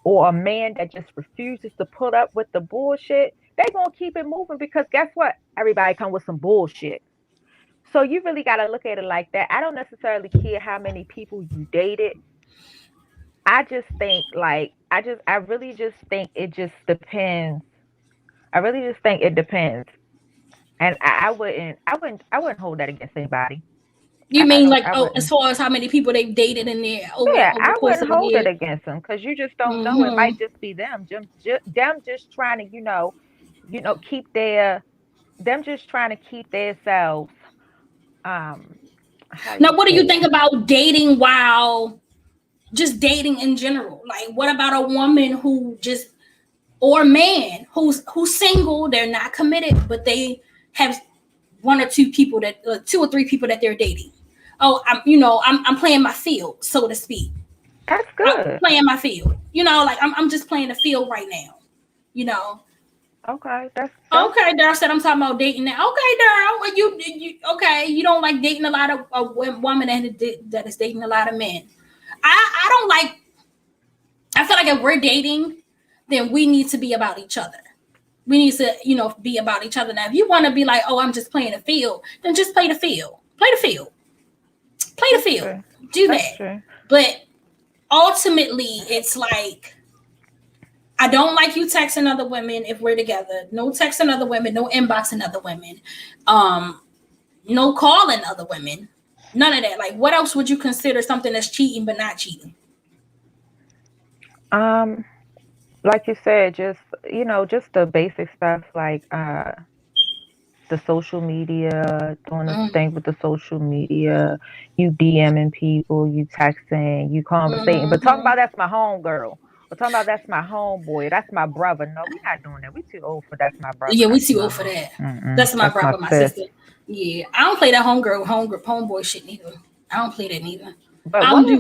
or a man that just refuses to put up with the bullshit, they're going to keep it moving, because guess what? Everybody come with some bullshit. So you really got to look at it like that. I don't necessarily care how many people you dated. I just think I really just think it just depends. I really just think it depends. And I wouldn't hold that against anybody. You mean as far as how many people they've dated in there? I wouldn't hold it against them, because you just don't know. It might just be them just trying to, keep themselves. Now, what do you think about dating while just dating in general? Like, what about a woman or a man who's single? They're not committed, but they have one or two people two or three people that they're dating. Oh, I'm playing my field, so to speak. That's good. I'm playing my field. You know, like I'm just playing the field right now. You know. Okay, that's okay. Daryl said I'm talking about dating now. Okay, Daryl, you don't like dating a lot of women that is dating a lot of men. I don't like. I feel like if we're dating, then we need to be about each other. We need to, be about each other. Now, if you want to be like, oh, I'm just playing the field, then just play the field. Play the field. Play the field. True. Do That's that. True. But ultimately, it's like, I don't like you texting other women if we're together. No texting other women. No inboxing other women. No calling other women. None of that. Like, what else would you consider something that's cheating but not cheating? Like you said, just the basic stuff, like the social media, doing the thing with the social media, you DMing people, you texting, you conversating, but talking about that's my home girl, or talking about that's my homeboy, that's my brother. No, we're not doing that. We too old for that's my brother. Yeah, we too old for that. That's my brother, my sister. Yeah, I don't play that homeboy shit neither. I don't play that neither. But I don't do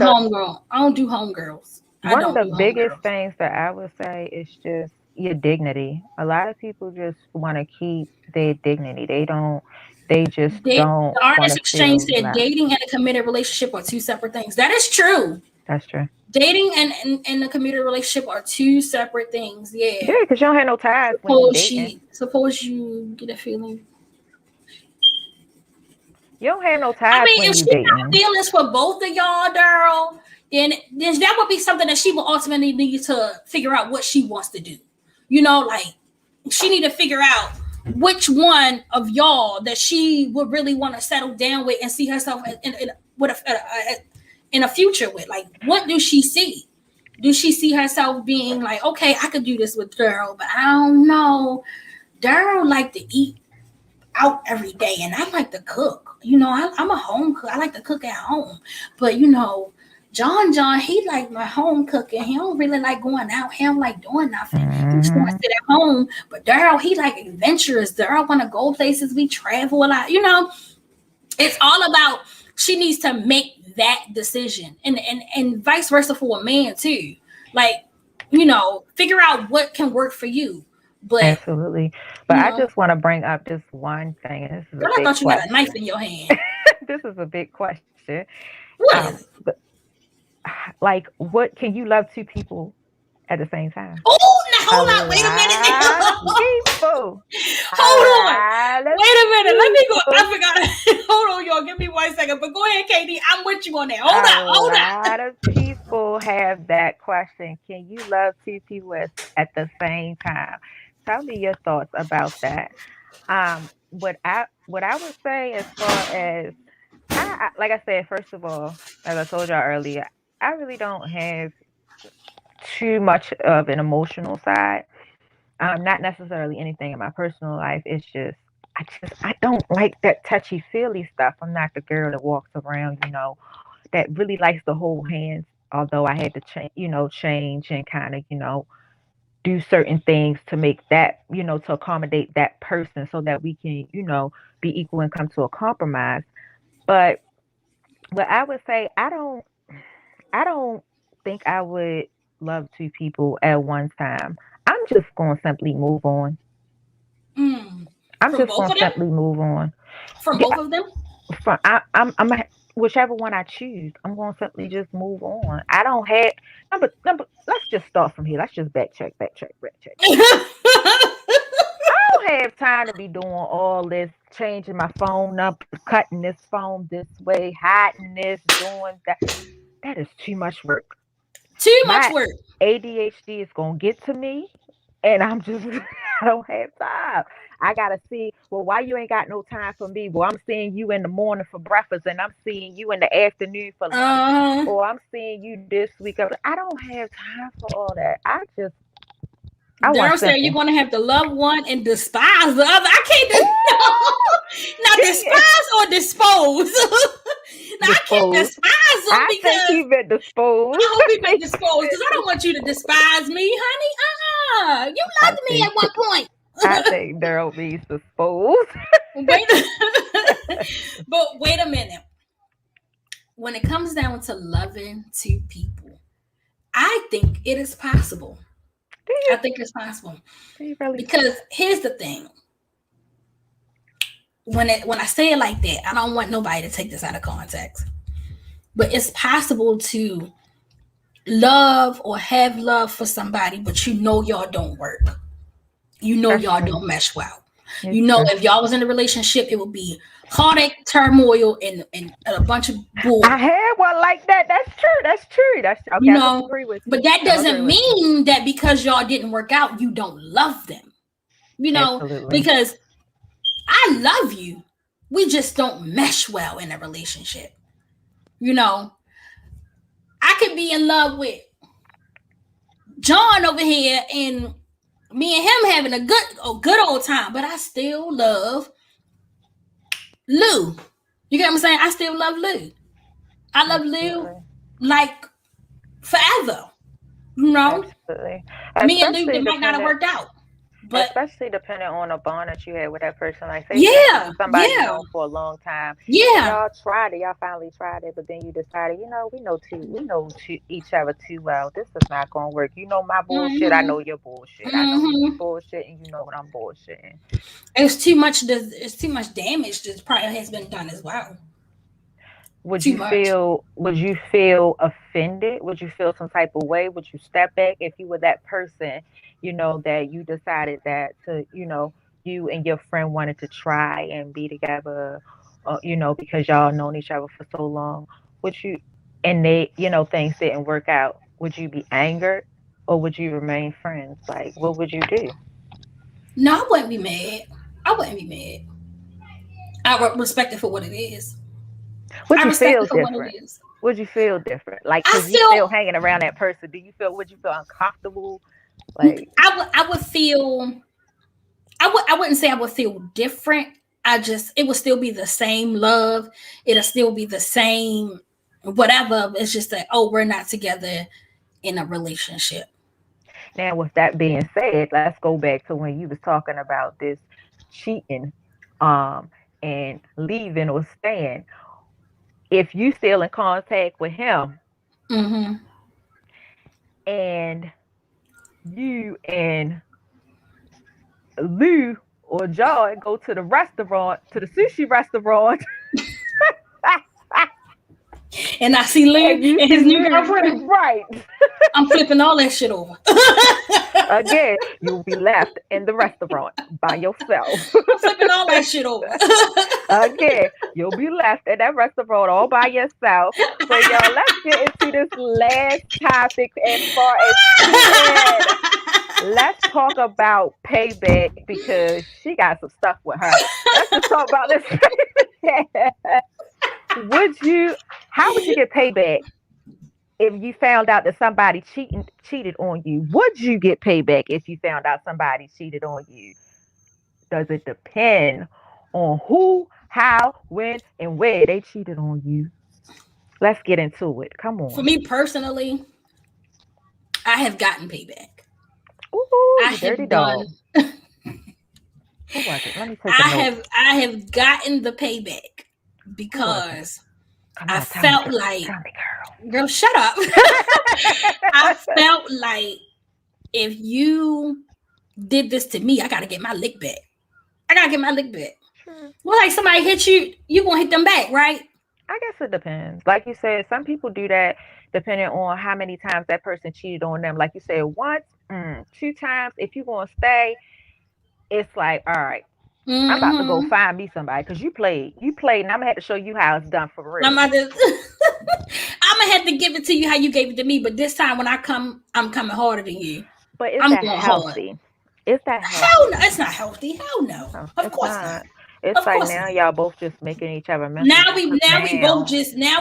homegirls. One of the biggest things that I would say is just your dignity. A lot of people just want to keep their dignity. They just don't The want artist to exchange feel said left. dating and a committed relationship are two separate things. That is true. That's true. Dating and a committed relationship are two separate things. Yeah, Yeah. because you don't have no ties when you dating. Suppose you get a feeling. You don't have no I ties mean, when if you she got dating. feelings for both of y'all, Daryl, then that would be something that she will ultimately need to figure out what she wants to do. You know, like she need to figure out which one of y'all that she would really want to settle down with and see herself in a future with. Like, what do she see? Do she see herself being like, okay, I could do this with Daryl, but I don't know. Daryl like to eat out every day, and I like to cook. You know, I'm a home cook. I like to cook at home, but you know, John, he like my home cooking. He don't really like going out. He don't like doing nothing. He just want to sit at home. But Daryl, he like adventurous. Daryl want to go places. We travel a lot. You know, it's all about. She needs to make that decision, and vice versa for a man too. Like, you know, figure out what can work for you. But absolutely. But I just want to bring up just one thing. And this is girl, I thought you had a knife in your hand. This is a big question. What is it? But, like, what can you love two people at the same time? Oh, now hold on. Wait a minute. People. Hold on. Wait a minute. Let me go. I forgot. Hold on, y'all. Give me 1 second. But go ahead, Katie. I'm with you on that. Hold on. A lot of people have that question. Can you love two people at the same time? Tell me your thoughts about that. What I would say as far as like I said, first of all, as I told y'all earlier, I really don't have too much of an emotional side. Not necessarily anything in my personal life. It's just I don't like that touchy feely stuff. I'm not the girl that walks around, you know, that really likes to hold hands. Although I had to change and kind of, you know, do certain things to make that, you know, to accommodate that person so that we can, you know, be equal and come to a compromise. But what I would say, I don't think I would love two people at one time. I'm just going to simply move on. I'm just going to simply move on. From both of them? I'm whichever one I choose, I'm going to simply just move on. I don't have number. Let's just start from here. Let's just backtrack. I don't have time to be doing all this, changing my phone up, cutting this phone this way, hiding this, doing that. That is too much work. Too much work. ADHD is going to get to me, and I don't have time. I got to see, well, why you ain't got no time for me? Well, I'm seeing you in the morning for breakfast, and I'm seeing you in the afternoon for lunch. Or I'm seeing you this week. I don't have time for all that. Daryl said you're going to have to love one and despise the other. I can't do now despise or dispose. Now, I can't despise them because I think he meant dispose. I hope he meant dispose because I don't want you to despise me, honey. You loved me at one point. I think Daryl means dispose. But wait a minute. When it comes down to loving two people, I think it is possible. I think it's possible. Because here's the thing. When I say it like that, I don't want nobody to take this out of context. But it's possible to love or have love for somebody, but you know y'all don't work. You know y'all don't mesh well. You know if y'all was in a relationship, it would be heartache, turmoil, and a bunch of bull. I had one like that. That's true. Okay, you know, I agree with you. But that doesn't mean that because y'all didn't work out, you don't love them. You know, absolutely. Because I love you. We just don't mesh well in a relationship. You know, I could be in love with John over here and me and him having a good old time, but I still love Lou. You get what I'm saying? I still love Lou. I love Lou like forever. You know? Absolutely. Me and Lou might not have worked out. But especially depending on a bond that you had with that person. Like, say yeah, somebody you yeah, known for a long time. yeah. Y'all tried it. Y'all finally tried it, but then you decided, we know each other too well. This is not gonna work. You know my bullshit. I Mm-hmm. know your bullshit. I know you Mm-hmm. bullshit, and you know what I'm bullshitting. It's too much. It's too much damage that probably has been done as well. Would Too you much. feel offended? Would you feel some type of way? Would you step back if you were that person, that you decided that you and your friend wanted to try and be together, because y'all known each other for so long? Would you, and they, things didn't work out, would you be angered or would you remain friends? Like, what would you do? No, I wouldn't be mad. I wouldn't be mad. I would respect it for what it is. Would I you respect feel it for what it different? is. Would you feel different? Like, I because you still feel. hanging around that person. Would you feel uncomfortable? Like, I would feel. I wouldn't say I would feel different. It would still be the same love. It'll still be the same whatever. It's just that, we're not together in a relationship. now, with that being said, let's go back to when you was talking about this cheating, and leaving or staying. If you still in contact with him, Mm-hmm. and you and Lou or Joy go to the sushi restaurant, And I see Lou and you and his see new Lou, girlfriend. right? I'm flipping all that shit over. Again, you'll be left in the restaurant by yourself. I'm flipping all that shit over. Again, you'll be left in that restaurant all by yourself. So, y'all, let's get into this last topic as far as cheating. Let's talk about payback because she got some stuff with her. Let's just talk about this. How would you get payback if you found out that somebody cheated on you? Would you get payback if you found out somebody cheated on you? Does it depend on who, how, when, and where they cheated on you? Let's get into it. Come on. For me personally, I have gotten payback. Ooh, I dirty have dog. done. Who was it? Let me take a note. I have gotten the payback because I felt like, girl, shut up. I felt like if you did this to me, I gotta get my lick back. Sure. Well, like somebody hit you, you gonna hit them back, right? I guess it depends. Like you said, some people do that depending on how many times that person cheated on them. Like you said, once, 2 times. If you're gonna stay, it's like, all right, I'm about to go find me somebody because you played, and I'm gonna have to show you how it's done for real. I'm gonna have to give it to you how you gave it to me, but this time when I come, I'm coming harder than you. But is that healthy? Hard. Is that healthy? Hell no, it's not healthy. Hell no. Of course not. It's like now y'all both just making each other mess. Now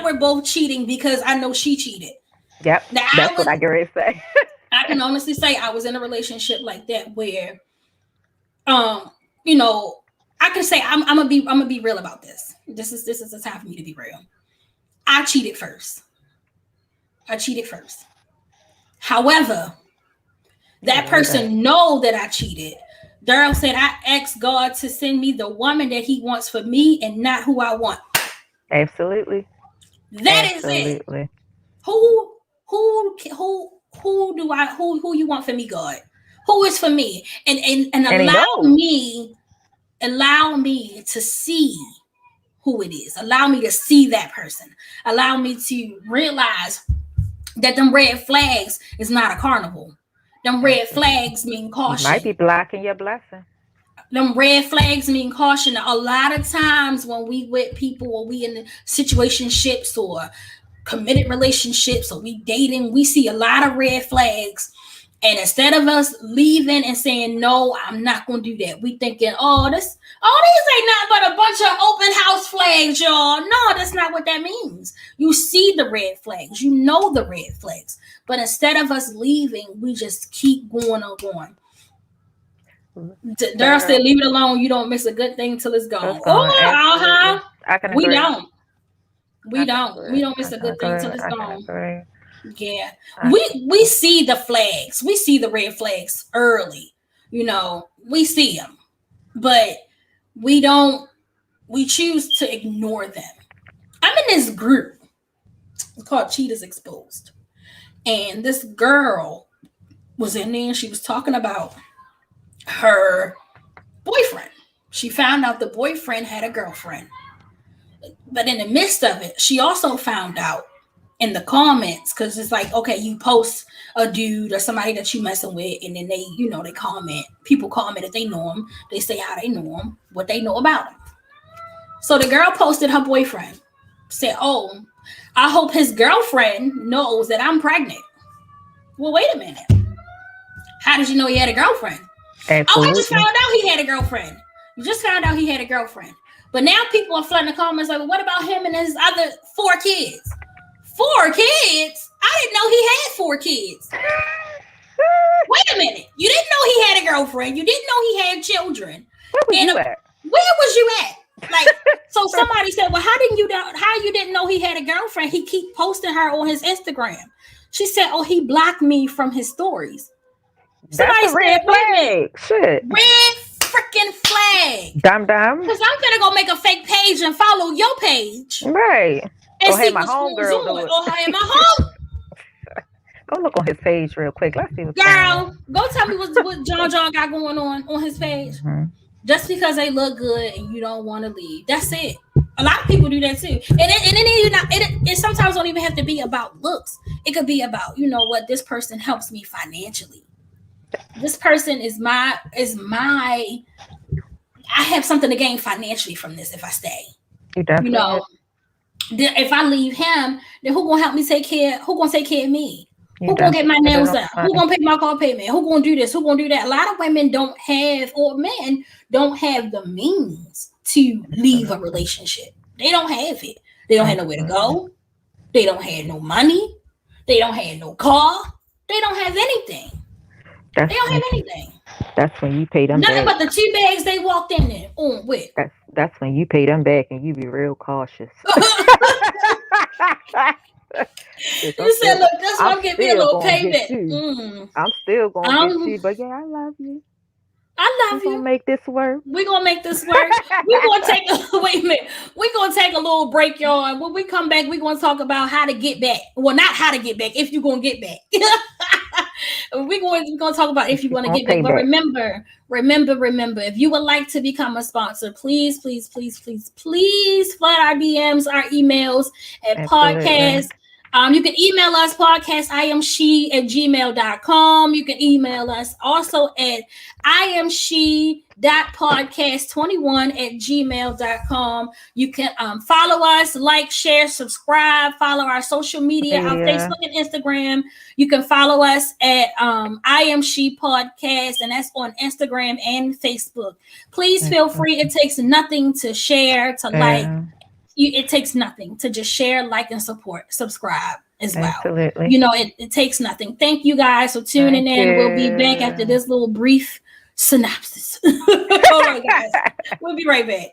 we're both cheating because I know she cheated. Yep. That's what I get ready to say. I can honestly say I was in a relationship like that where I can say I'm gonna be real about this. This is the time for me to be real. I cheated first. However, that person know that I cheated. Daryl said I asked God to send me the woman that he wants for me and not who I want. Absolutely. That is it. Who you want for me, God? Who is for me? And allow me to see who it is. Allow me to see that person. Allow me to realize that them red flags is not a carnival. Them red flags mean caution. You might be blocking your blessing. Them red flags mean caution. A lot of times when we with people, or we in situationships or committed relationships, or we dating, we see a lot of red flags. And instead of us leaving and saying, no, I'm not going to do that, we thinking, these ain't nothing but a bunch of open house flags, y'all. No, that's not what that means. You see the red flags. You know the red flags. But instead of us leaving, we just keep going on going. Daryl said, leave it alone. You don't miss a good thing till it's gone. We don't. We don't miss a good thing till it's gone. Yeah. We see the flags. We see the red flags early. we see them, but we choose to ignore them. I'm in this group. It's called Cheetahs Exposed. And this girl was in there and she was talking about her boyfriend. She found out the boyfriend had a girlfriend. But in the midst of it, she also found out in the comments, because it's like, okay, you post a dude or somebody that you messing with, and then they, they comment. People comment if they know him. They say how they know him, what they know about him. So the girl posted her boyfriend, said, oh, I hope his girlfriend knows that I'm pregnant. Well, wait a minute. How did you know he had a girlfriend? Absolutely. Oh, I just found out he had a girlfriend. You just found out he had a girlfriend. But now people are flooding the comments like, well, what about him and his other 4 kids? 4 kids? I didn't know he had 4 kids. Wait a minute. You didn't know he had a girlfriend. You didn't know he had children. Where was you at? Where was you at? Like, so somebody said, well, how you didn't know he had a girlfriend? He keep posting her on his Instagram. She said, oh, he blocked me from his stories. That's a red flag. Shit. Red freaking flag. Dumb. Because I'm gonna go make a fake page and follow your page. Right. And Go see ahead, my what's homegirl. going on. Or hey, my home. Go look on his page real quick. Let's see what's Girl, going on. go tell me what John got going on his page. Mm-hmm. Just because they look good and you don't want to leave. That's it. A lot of people do that too. And it sometimes don't even have to be about looks. It could be about, what, this person helps me financially. This person is my I have something to gain financially from this if I stay. If I leave him, then who gonna help me take care? Who gonna take care of me? Who gonna get my nails done? Who gonna pay my car payment? Who gonna do this? Who gonna do that? A lot of women don't have, or men don't have the means to leave a relationship. They don't have it. They don't have nowhere to go. They don't have no money. They don't have no car. They don't have anything. They don't have anything. That's when you pay them nothing back. but the 2 bags they walked in there on with. That's when you pay them back and you be real cautious. You said, look, this one give me a little payback. I'm still gonna get you, but yeah, I love you. I love you. We're gonna make this work. We're gonna make this work. We're gonna take wait a minute. We're gonna take a little break, y'all. And when we come back, we're gonna talk about how to get back. Well, not how to get back, if you're gonna get back. we're gonna talk about if you want to get back. But remember, if you would like to become a sponsor, please flood our DMs, our emails at podcast. You can email us PodcastIAmShe at gmail.com. You can email us also at IamShe.podcast21 at gmail.com. You can follow us, like, share, subscribe, follow our social media, our Facebook and Instagram. You can follow us at I.Am.She Podcast, and that's on Instagram and Facebook. Please feel free. It takes nothing to share, to like. It takes nothing to just share, like, and subscribe as well. Absolutely. It takes nothing. Thank you guys for tuning in. We'll be back after this little brief synopsis. Hold on, guys. We'll be right back.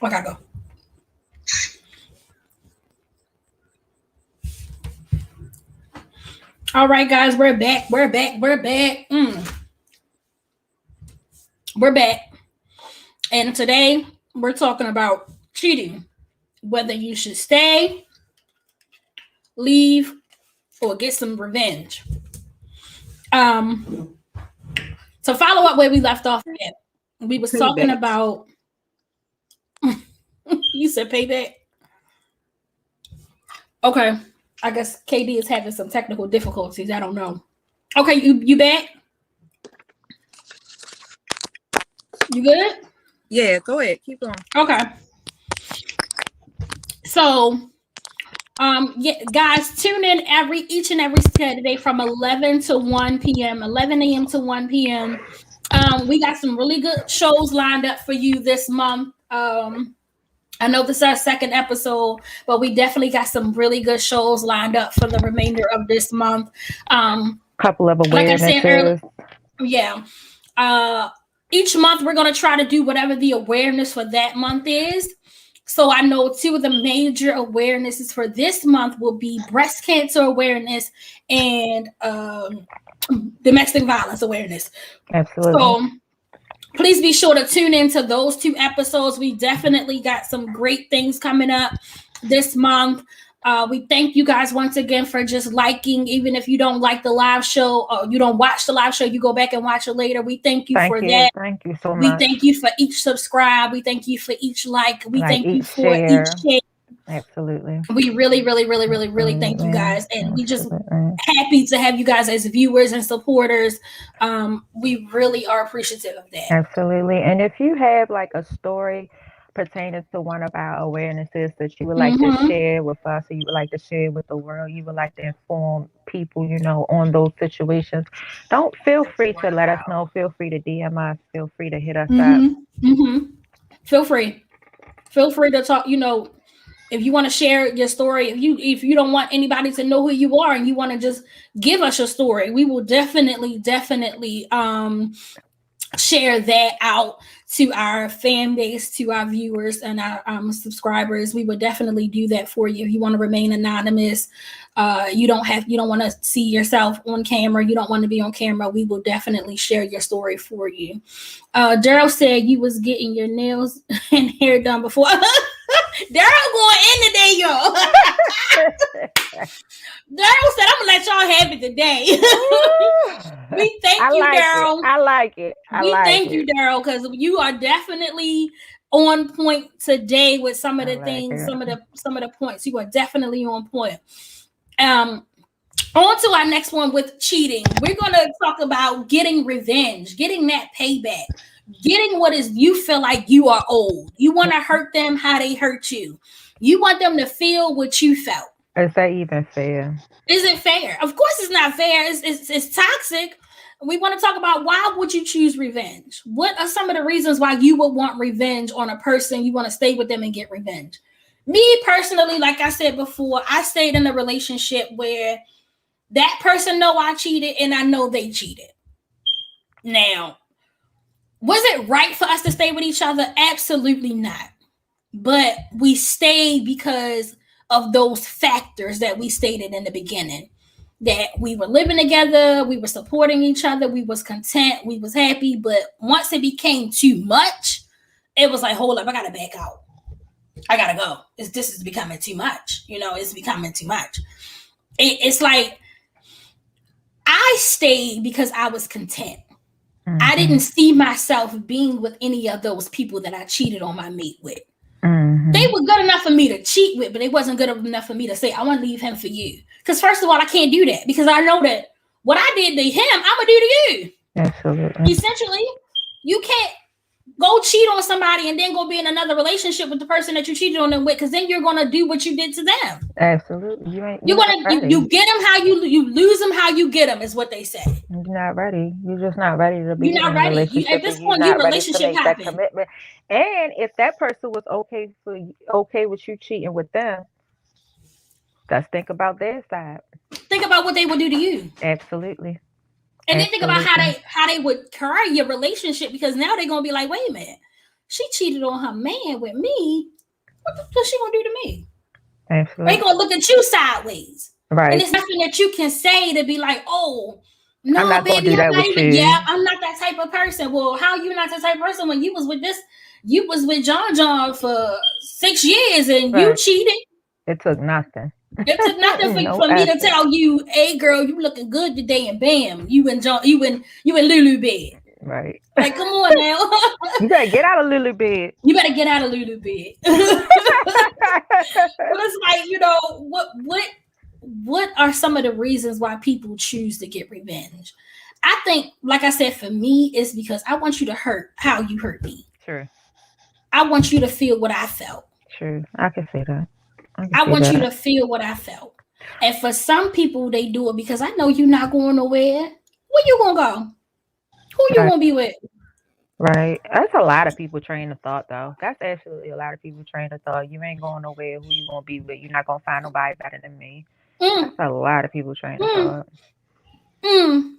I gotta go. All right, guys, we're back. We're back. And today we're talking about cheating, whether you should stay, leave, or get some revenge. To follow up where we left off at, we was talking about. You said payback. Okay, I guess KD is having some technical difficulties. I don't know. Okay, you back? You good? Yeah, go ahead. Keep going. Okay. So, yeah, guys, tune in each and every Saturday from 11 to 1 p.m., 11 a.m. to 1 p.m. We got some really good shows lined up for you this month. I know this is our second episode, but we definitely got some really good shows lined up for the remainder of this month. Couple of awarenesses. Like I said earlier, yeah. Each month we're going to try to do whatever the awareness for that month is. So I know two of the major awarenesses for this month will be breast cancer awareness and domestic violence awareness. Absolutely. So please be sure to tune into those two episodes. We definitely got some great things coming up this month. We thank you guys once again for just liking, even if you don't like the live show or you don't watch the live show, you go back and watch it later. We thank you for that. Thank you so much. We thank you for each subscribe. We thank you for each like. We thank you for share. each share. Absolutely. We really thank you guys. And we just happy to have you guys as viewers and supporters. We really are appreciative of that. Absolutely. And if you have like a story pertaining to one of our awarenesses that you would like to share with us, or you would like to share with the world, you would like to inform people, on those situations, don't feel free to let us know. Feel free to DM us. Feel free to hit us up. Feel free to talk, if you want to share your story, if you don't want anybody to know who you are and you want to just give us your story, we will definitely share that out to our fan base, to our viewers and our subscribers. We would definitely do that for you. If you want to remain anonymous, you don't want to see yourself on camera, you don't want to be on camera, we will definitely share your story for you. Daryl said you was getting your nails and hair done before. Daryl going in today, y'all. Daryl said, I'm gonna let y'all have it today. We thank you, Daryl. I like it. We thank you, Daryl, because you are definitely on point today with some of the things, some of the points. You are definitely on point. On to our next one with cheating. We're gonna talk about getting revenge, getting that payback. Getting what is you feel like you are owed. You want to hurt them how they hurt you. You want them to feel what you felt. Is that even fair? Is it fair? Of course it's not fair. It's toxic. We want to talk about why would you choose revenge? What are some of the reasons why you would want revenge on a person? You want to stay with them and get revenge. Me personally, like I said before, I stayed in a relationship where that person know I cheated and I know they cheated. Now, was it right for us to stay with each other? Absolutely not. But we stayed because of those factors that we stated in the beginning. That we were living together, we were supporting each other, we was content, we was happy. But once it became too much, it was like, hold up, I gotta back out. I gotta go. This is becoming too much. It's becoming too much. It's like I stayed because I was content. I didn't see myself being with any of those people that I cheated on my mate with. They were good enough for me to cheat with, but it wasn't good enough for me to say, I want to leave him for you. Because first of all, I can't do that because I know that what I did to him, I'm going to do to you. Absolutely. Essentially, you can't go cheat on somebody and then go be in another relationship with the person that you cheated on them with, because then you're going to do what you did to them. Absolutely. You get them how you lose them how you get them is what they say. You're not ready. You're just not ready to be in a relationship. At this point, your relationship that commitment. And if that person was okay with you cheating with them, let's think about their side. Think about what they would do to you. Absolutely. And then think about Absolutely. how they would carry your relationship, because now they're gonna be like, wait a minute, she cheated on her man with me. What the fuck she gonna do to me? They Absolutely. gonna look at you sideways. And Right. it's nothing that you can say to be like, oh, I'm no, not gonna baby, do I'm that not with even. you. Yeah, I'm not that type of person. Well, how you not that type of person when you was with this? You was with John for 6 years and you Right. cheated. It took nothing. It took nothing No for me to effort. tell you, hey girl, you looking good today, and bam, you and Lulu bed. Right. Like, come on now. You better get out of Lulu bed. You better get out of Lulu bed. But it's like, you know, what are some of the reasons why people choose to get revenge? I think, like I said, for me, it's because I want you to hurt how you hurt me. True. I want you to feel what I felt. True. I can say that. I want you to feel what I felt. And for some people, they do it because I know you're not going nowhere. Where you gonna go? Who you gonna be with? Right. That's a lot of people train of thought, though. That's absolutely a lot of people train of thought. You ain't going nowhere. Who you gonna be with? You're not gonna find nobody better than me. That's a lot of people train of thought.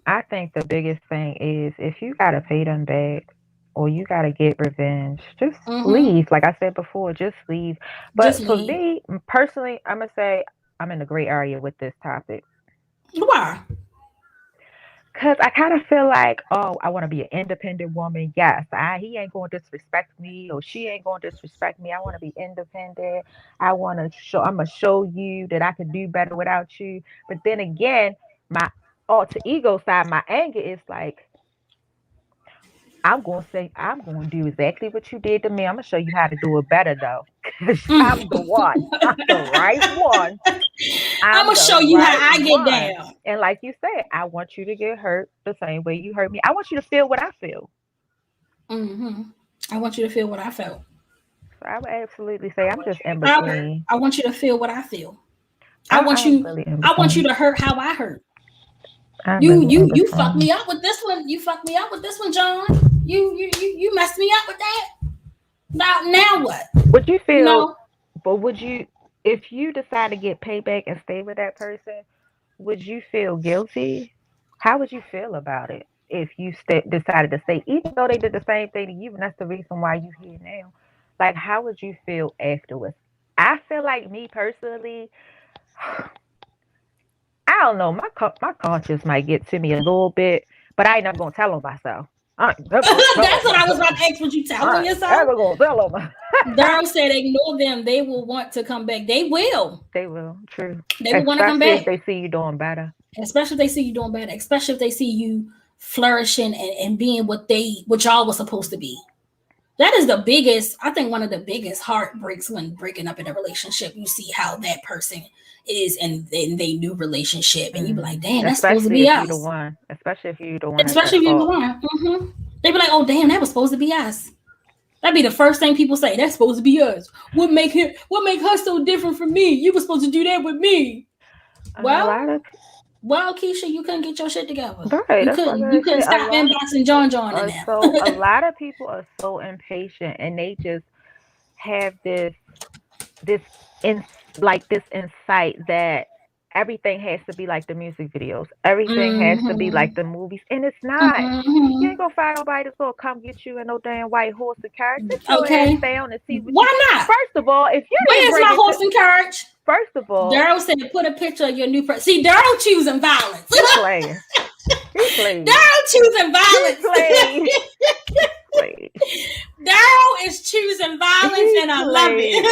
I think the biggest thing is if you gotta pay them back or you gotta get revenge, just leave. Like I said before, just leave. But Just for leave. me personally, I'm gonna say I'm in a gray area with this topic. Why? Because I kind of feel like, oh, I want to be an independent woman. Yes, he ain't going to disrespect me or she ain't going to disrespect me. I want to be independent. I'm going to show you that I can do better without you. But then again, my alter ego side, my anger is like, I'm going to do exactly what you did to me. I'm going to show you how to do it better, though. Because I'm the one. I'm the right one. I'm going to show you how I get down. And like you said, I want you to get hurt the same way you hurt me. I want you to feel what I feel. I want you to feel what I felt. So I would absolutely say I'm just in between. I want you to feel what I feel. I want you to hurt how I hurt. You fucked me up with this one. You fucked me up with this one, John. You messed me up with that. Now what? Would you feel? No. But would you, if you decide to get payback and stay with that person, would you feel guilty? How would you feel about it if you decided to stay, even though they did the same thing to you, and that's the reason why you're here now? Like, how would you feel afterwards? I feel like me personally, I don't know. My conscience might get to me a little bit, but I ain't never gonna tell on myself. That's what I was about to ask. Would you tell on yourself? I'm never gonna tell on myself. Daryl said, "Ignore them. They will want to come back. They will. They will. True. They will want to come back. If they see you doing better. Especially if they see you doing better. Especially if they see you flourishing and being what y'all was supposed to be. That is the biggest. I think one of the biggest heartbreaks when breaking up in a relationship. You see how that person is in their new relationship, and you be like, "Damn, that's supposed to be us." Especially if you're the one. Especially if you're the one. They be like, "Oh, damn, that was supposed to be us." That'd be the first thing people say. That's supposed to be us. What make her so different from me? You were supposed to do that with me. Well, Keisha, you couldn't get your shit together. Right, you couldn't stop inboxing John and them. So a lot of people are so impatient, and they just have this insight that everything has to be like the music videos. Everything has to be like the movies, and it's not. You ain't gonna find nobody that's gonna come get you in no damn white horse and carriage. Okay. Down and see why not? First of all, if you where's my horse and carriage? First of all, Daryl said, "Put a picture of your new person." See, Daryl choosing violence. He's playing. Daryl choosing violence. Daryl is choosing violence, and I love it.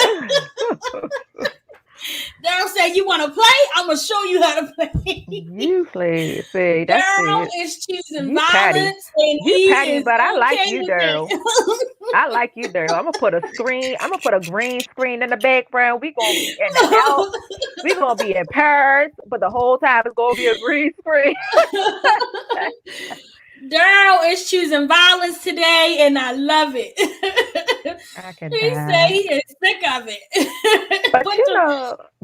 Daryl said, "You want to play? I'm gonna show you how to play." You play. See, that's Daryl is choosing violence, and you petty, but I like you, Daryl. I like you, Daryl. I'm gonna put a green screen in the background. We gonna be in the house. We gonna be in Paris, but the whole time it's gonna be a green screen. Daryl is choosing violence today, and I love it. He said he is sick of it.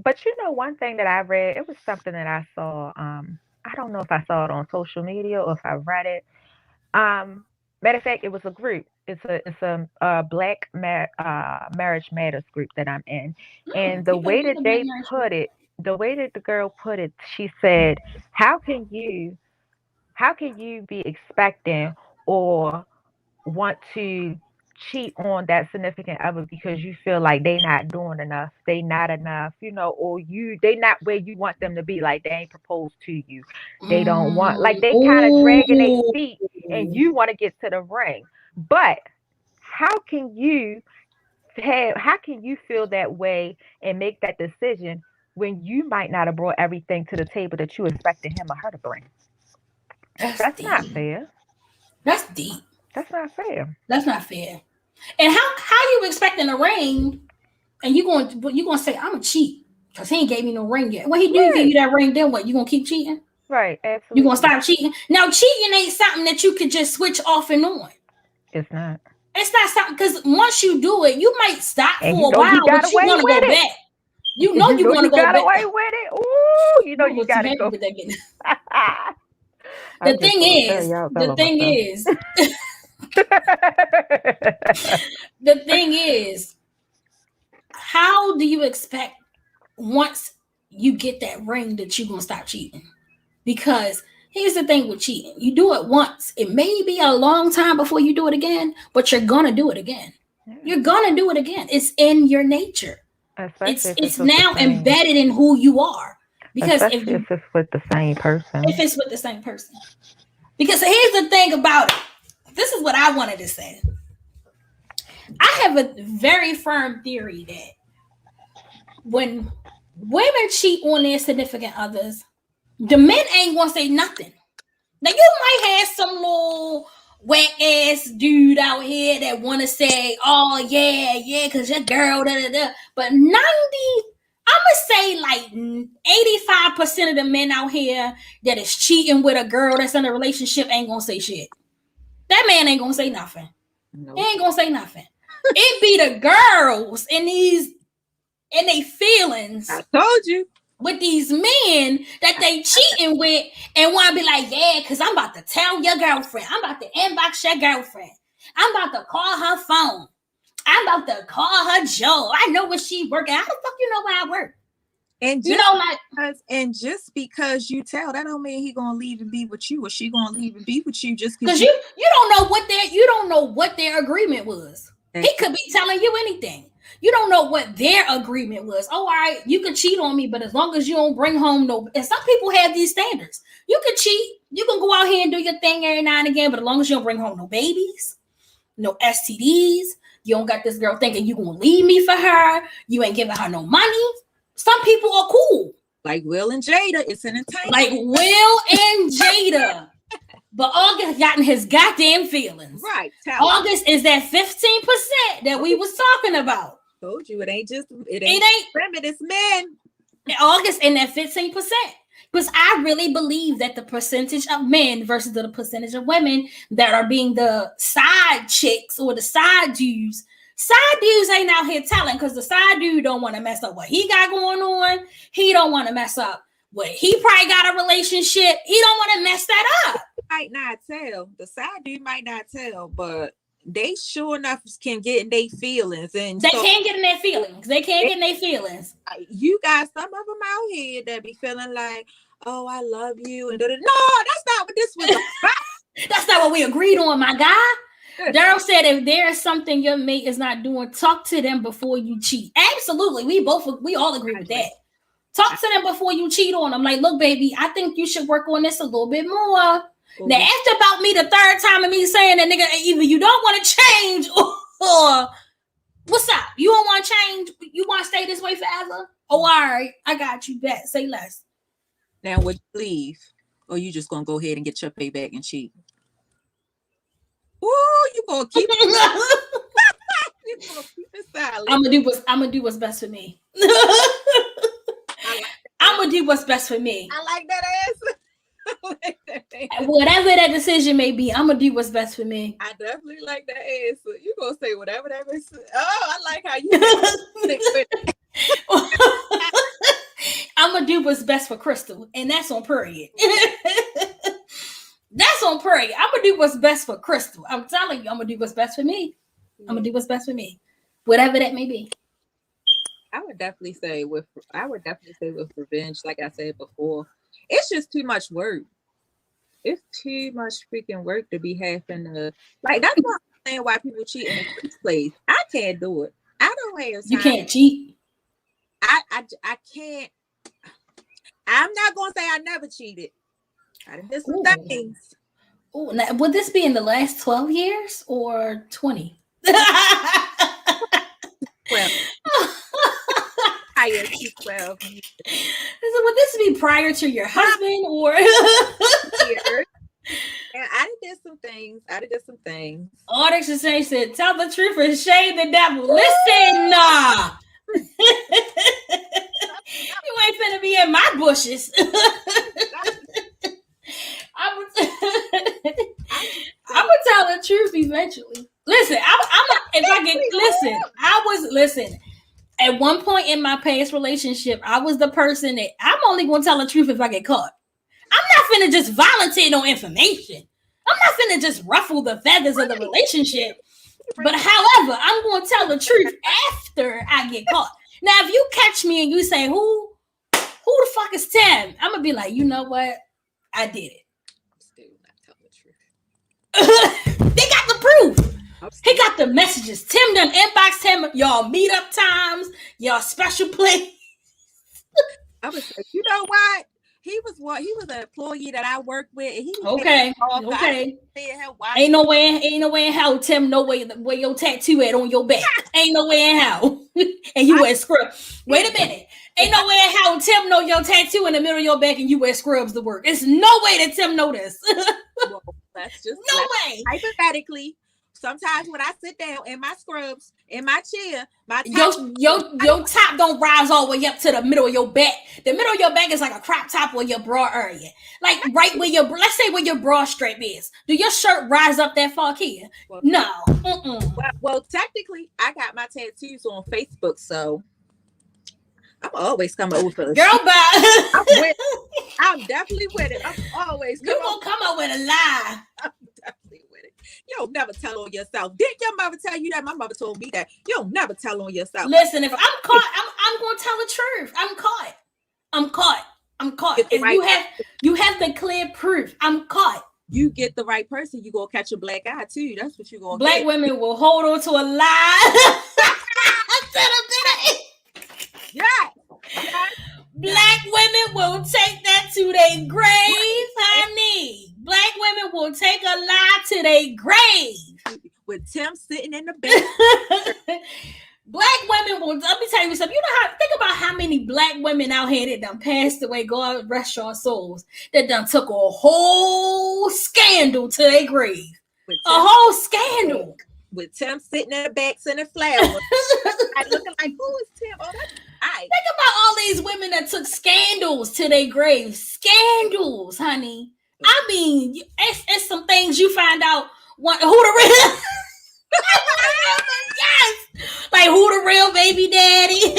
But you know, one thing that I read, it was something that I saw. I don't know if I saw it on social media or if I read it. Matter of fact, it was a group. It's a Black Marriage Matters group that I'm in, and the way that the girl put it, she said, "How can you how can you be expecting or want to cheat on that significant other because you feel like they not doing enough, they not enough, or they not where you want them to be, like they ain't proposed to you, they don't want, like they kind of dragging their Ooh. feet, and you want to get to the ring. But how can you how can you feel that way and make that decision when you might not have brought everything to the table that you expected him or her to bring? That's That's not deep. fair. That's deep. That's not fair. That's not fair. And how you expecting a ring, and you gonna say I'm a cheat because he ain't gave me no ring yet. What he do give you that ring? Then what? You gonna keep cheating? Right. Absolutely. You gonna stop cheating? Now cheating ain't something that you could just switch off and on. It's not. It's not something, because once you do it, you might stop And for a while, but you want to go back. You know you want to go back. You got away with it. Ooh, you got to go. The thing is, how do you expect once you get that ring that you're going to stop cheating? Because here's the thing with cheating. You do it once. It may be a long time before you do it again, but you're going to do it again. Yeah. You're going to do it again. It's in your nature. It's now embedded in who you are. Because if it's with the same person. If it's with the same person. Because here's the thing about it. This is what I wanted to say. I have a very firm theory that when women cheat on their significant others, the men ain't gonna say nothing. Now you might have some little whack ass dude out here that want to say, "Oh yeah, because your girl." But 85% of the men out here that is cheating with a girl that's in a relationship ain't gonna say shit. That man ain't gonna say nothing. Nope. He ain't gonna say nothing. It be the girls in they feelings. I told you. With these men that they cheating with and want to be like, yeah, because I'm about to tell your girlfriend. I'm about to inbox your girlfriend. I'm about to call her phone. I'm about to call her Joe. I know where she working. How the fuck you know where I work? And just because you tell, that don't mean he gonna leave and be with you, or she gonna leave and be with you just because you don't know what their agreement was. He could be telling you anything. You don't know what their agreement was. Oh, all right, you can cheat on me, but as long as you don't bring home no. And some people have these standards. You can cheat. You can go out here and do your thing every now and again, but as long as you don't bring home no babies, no STDs, you don't got this girl thinking you gonna leave me for her. You ain't giving her no money. Some people are cool. Like Will and Jada. It's entertainment. Like Will and Jada. But August got in his goddamn feelings. Right. August is that 15% that we was talking about. Told you it ain't women, it's men. August in that 15%. Because I really believe that the percentage of men versus the percentage of women that are being the side chicks or the side dudes ain't out here telling, because the side dude don't want to mess up what he got going on. He don't want to mess up what he probably got a relationship. He don't want to mess that up. Might not tell. The side dude might not tell, but they sure enough can get in their feelings. And they can't get in their feelings. They can't get in their feelings. You got some of them out here that be feeling like, oh, I love you. And no, that's not what this was about. That's not what we agreed on, my guy. Daryl said, if there is something your mate is not doing, talk to them before you cheat. Absolutely. We all agree with that. Talk to them before you cheat on them. Like, look, baby, I think you should work on this a little bit more. Ooh. Now, after about me the third time of me saying that, nigga, either you don't want to change or what's up? You don't want to change? You want to stay this way forever? Oh, all right. I got you back. Say less. Now, would you leave? Or you just going to go ahead and get your payback and cheat? Ooh, you going to keep it silent. I'm going to do what's best for me. I'm going to do what's best for me. I like that answer. Whatever that decision may be, I'm gonna do what's best for me. I definitely like that answer. You gonna say whatever that is. Oh, I like how you. I'm gonna do what's best for Crystal, and that's on period. That's on period. I'm gonna do what's best for Crystal. I'm telling you, I'm gonna do what's best for me. I'm gonna do what's best for me, whatever that may be. I would definitely say with revenge. Like I said before, it's just too much work. It's too much freaking work to be having to like. That's why I'm saying why people cheat in the first place. I can't do it. I don't have time. You can't cheat. I can't. I'm not gonna say I never cheated. I did some things. Oh, now, would this be in the last 12 years or 20? Well, I 12 years. So would this be prior to your husband or? And I did some things. Onyx Exchange said, "Tell the truth and shame the devil." Listen, nah. You ain't finna be in my bushes. I'm gonna tell the truth eventually. Listen, I'm not. If I get listen. At one point in my past relationship, I was the person that I'm only gonna tell the truth if I get caught. I'm not finna just volunteer no information. I'm not finna just ruffle the feathers of the relationship. But however, I'm gonna tell the truth after I get caught. Now, if you catch me and you say, who the fuck is Tim? I'm gonna be like, you know what? I did it. I'm still not telling the truth. They got the proof. He got the messages. Tim done inboxed him. Y'all meetup times. Y'all special play. I was like, you know what? He was an employee that I worked with. And he was okay. Ain't no way in hell, Tim, no way where your tattoo at on your back. Ain't no way in hell. And you wear scrubs. Wait a minute. Ain't no way in hell Tim know your tattoo in the middle of your back and you wear scrubs to work. It's no way that Tim know this. Well, that's just no way. Hypothetically, sometimes when I sit down in my scrubs, in my chair, my your top don't rise all the way up to the middle of your back. The middle of your back is like a crop top or your bra area. Like right where let's say where your bra strap is. Do your shirt rise up that far, Kia? No. Well, technically, I got my tattoos on Facebook, so I'm always coming over for the girl. Bye. I'm definitely with it. I'm always. You gonna come up with a lie? I'm definitely with it. You don't never tell on yourself. Didn't your mother tell you that? My mother told me that. You don't never tell on yourself. Listen, if I'm caught, I'm gonna tell the truth. I'm caught. If you have the clear proof. I'm caught. You get the right person, you gonna catch a black eye too. That's what you gonna Black get. Women will hold on to a lie. Yeah. Black women will take that to their grave, honey. Black women will take a lie to their grave. With Tim sitting in the bed. Black women will, let me tell you something. You know think about how many black women out here that done passed away, God rest your souls, that done took a whole scandal to their grave. A whole scandal. With Tim sitting in the back sending flowers. Looking like, who is Tim? Oh, that's right. Think about all these women that took scandals to their graves. Scandals, honey. I mean, it's some things you find out who the real yes, like who the real baby daddy.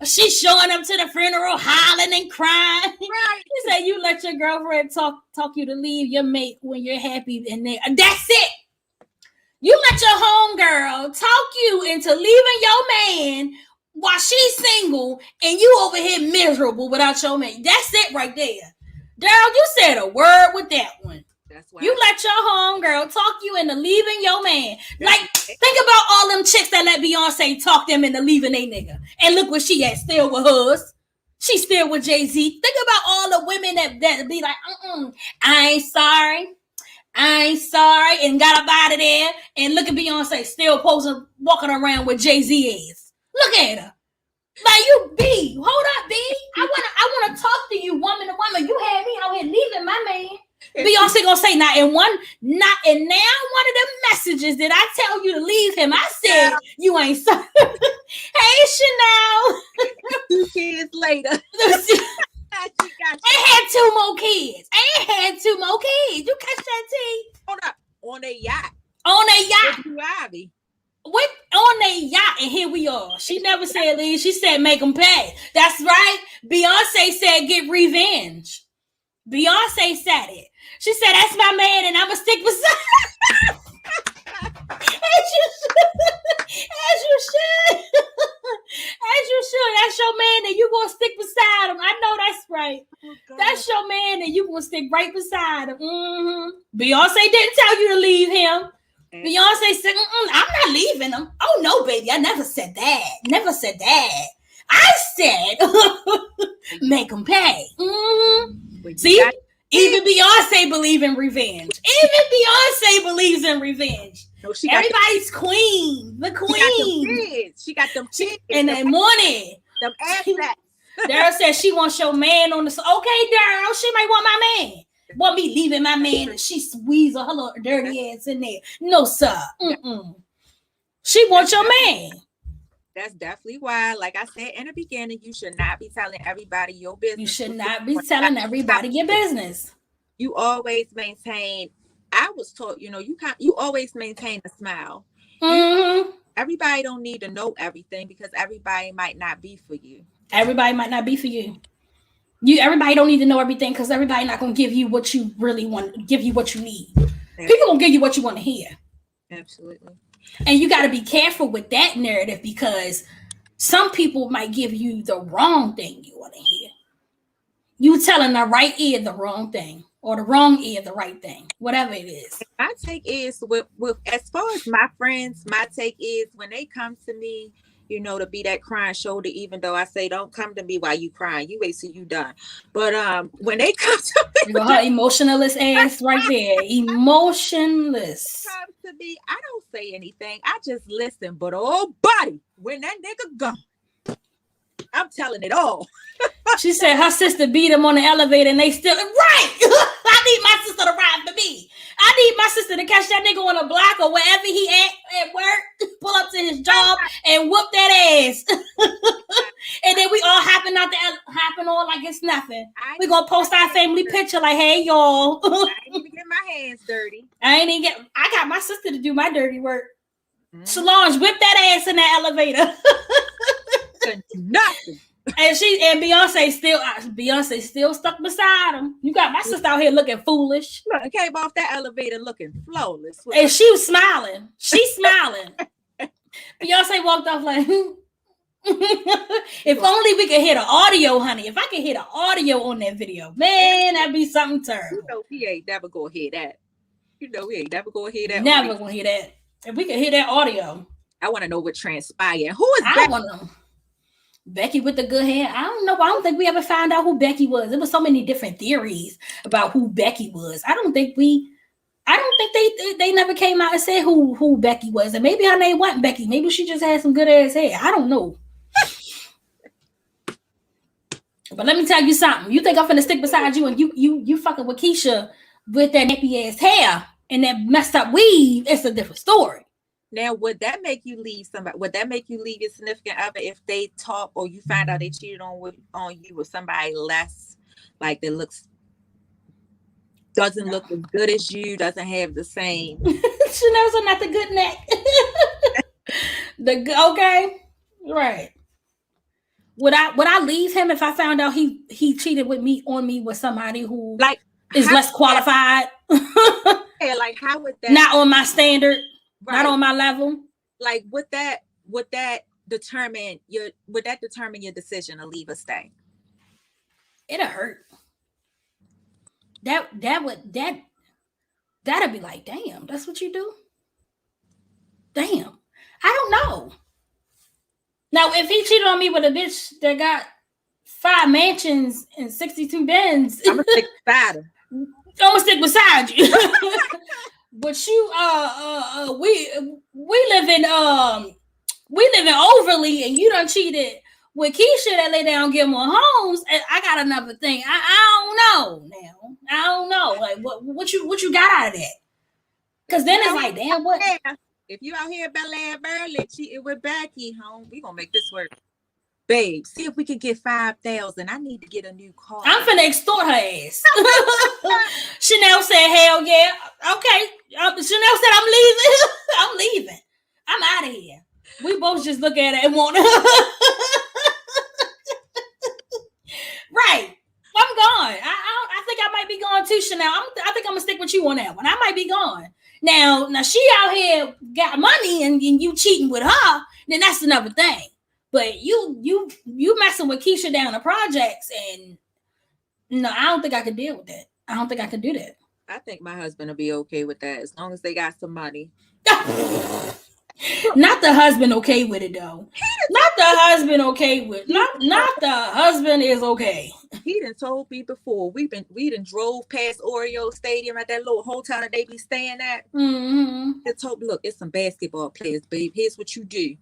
She's showing up to the funeral hollering and crying. Right. He said you let your girlfriend talk you to leave your mate when you're happy, and that's it. You let your homegirl talk you into leaving your man while she's single and you over here miserable without your man. That's it right there. Daryl, you said a word with that one. That's why you let your homegirl talk you into leaving your man. Like, think about all them chicks that let Beyonce talk them into leaving they nigga. And look where she at, still with hers. She's still with Jay-Z. Think about all the women that be like, I ain't sorry, and got up out of there. And look at Beyonce still posing, walking around with Jay-Z is. Look at her. Like, you B. Hold up, B. I wanna talk to you, woman to woman. You had me out here leaving my man. Beyonce gonna say not in now one of them messages did I tell you to leave him. I said you ain't sorry. Hey Chanel. 2 kids later. I had 2 more kids. You catch that tea? Hold up. On a yacht. On a yacht, and here we are. She never said leave. She said make them pay. That's right. Beyonce said get revenge. Beyonce said it. She said that's my man, and I'ma stick beside. As you should. sure that's your man and you gonna stick beside him. I know that's right. Oh, God. That's your man and you gonna stick right beside him. Beyonce didn't tell you to leave him. Beyonce said, I'm not leaving him. Oh no, baby, I never said that. Never said that. I said make him pay. See, even Beyonce believes in revenge. Even Beyonce believes in revenge. No, she Everybody's queen. The queen. She got them kids. In the morning. Them assets. Daryl said she wants your man on the. Okay, Daryl, she might want my man. Want me leaving my man and she squeeze her little dirty ass in there. No, sir. She wants your man. That's definitely why, like I said in the beginning, you should not be telling everybody your business. You should not be telling everybody your business. You always maintain. I was taught, you always maintain a smile. Everybody don't need to know everything because everybody might not be for you. Everybody might not be for you. Everybody don't need to know everything because everybody not gonna give you what you really want, give you what you need. People gonna give you what you want to hear. Absolutely. And you got to be careful with that narrative because some people might give you the wrong thing you want to hear. You telling the right ear the wrong thing or the wrong ear the right thing, whatever it is. My take is with as far as my friends, my take is when they come to me, to be that crying shoulder, even though I say don't come to me while you crying. You wait till you done. But when they come to me, her emotionless ass right there. Emotionless. Come to me, I don't say anything. I just listen. But oh, buddy, when that nigga go, I'm telling it all. She said her sister beat him on the elevator and they still right. I need my sister to ride for me. I need my sister to catch that nigga on a block or wherever he at work, pull up to his job and whoop that ass. And then we all happen on like it's nothing. We gonna post our family picture like, hey y'all. I ain't even get my hands dirty. I got my sister to do my dirty work. Solange, whip that ass in that elevator. Nothing. And Beyonce still stuck beside him. You got my sister out here looking foolish. Look, came off that elevator looking flawless. And she was smiling. She's smiling. Beyonce walked off like, if only we could hear the audio, honey. If I could hear the audio on that video, man, that'd be something terrible. We ain't never gonna hear that. We ain't never gonna hear that. Never gonna hear that. If we could hear that audio. I want to know what transpired. Who is I want to know. Becky with the good hair. I don't know. I don't think we ever found out who Becky was. There was so many different theories about who Becky was. I don't think they never came out and said who Becky was. And maybe her name wasn't Becky. Maybe she just had some good ass hair. I don't know. But let me tell you something. You think I'm finna stick beside you and you fucking with Keisha with that nappy ass hair and that messed up weave? It's a different story. Now, would that make you leave somebody? Would that make you leave your significant other if they talk or you find out they cheated on you with somebody less, like that doesn't look as good as you, doesn't have the same? Chanel's not the good neck. Okay, right. Would I leave him if I found out he cheated on me with somebody who is less qualified? Yeah, like how would that? Not on my standard. Right. Not on my level. Like would that determine your decision to leave or stay? It'll hurt. That'd be like, damn, that's what you do? Damn. I don't know. Now, if he cheated on me with a bitch that got 5 mansions and 62 Benz, I'm gonna stick beside him. I'm gonna stick beside you. But you, we live in overly, and you done cheated with Keisha that lay down Gilmore Homes. And I got another thing. I don't know now. I don't know. Like what you got out of that? Because then it's like, damn, what? If you out here Bel Air Burley cheating with Becky, home, we gonna make this work. Babe, see if we can get 5,000. I need to get a new car. I'm finna extort her ass. Chanel said, hell yeah. Okay. Chanel said, I'm leaving. I'm leaving. I'm out of here. We both just look at it and want Right. I'm gone. I think I might be gone too, Chanel. I think I'm gonna stick with you on that one. I might be gone. Now she out here got money and you cheating with her, then that's another thing. But you messing with Keisha down the projects, and no, I don't think I could deal with that. I don't think I could do that. I think my husband will be okay with that as long as they got some money. Not the husband okay with it though. Not the husband okay with. Not the husband is okay. He done told me before. We done drove past Oreo Stadium at that little hotel that they be staying at. Mm-hmm. He told me, look, it's some basketball players, babe. Here's what you do.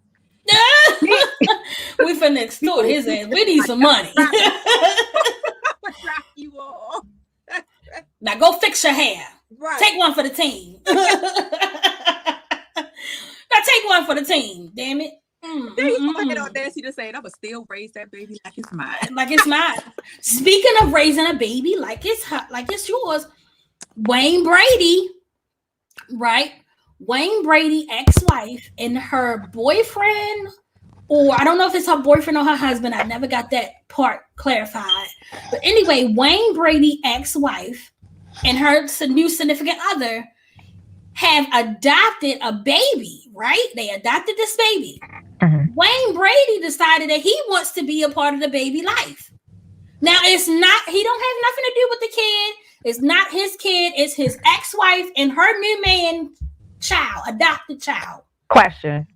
We finna extort his ass. We need some money. I'm gonna drop you all. Now go fix your hair. Right. Take one for the team. Now take one for the team. Damn it. You had audacity to say, I'm gonna still raise that baby like it's mine. Like it's mine. Speaking of raising a baby like it's yours, Wayne Brady, right? Wayne Brady, ex-wife, and her boyfriend, or I don't know if it's her boyfriend or her husband. I never got that part clarified. But anyway, Wayne Brady, ex-wife, and her new significant other have adopted a baby, right? They adopted this baby. Mm-hmm. Wayne Brady decided that he wants to be a part of the baby life. Now, it's not, he don't have nothing to do with the kid. It's not his kid. It's his ex-wife and her new man child, adopted child. Question.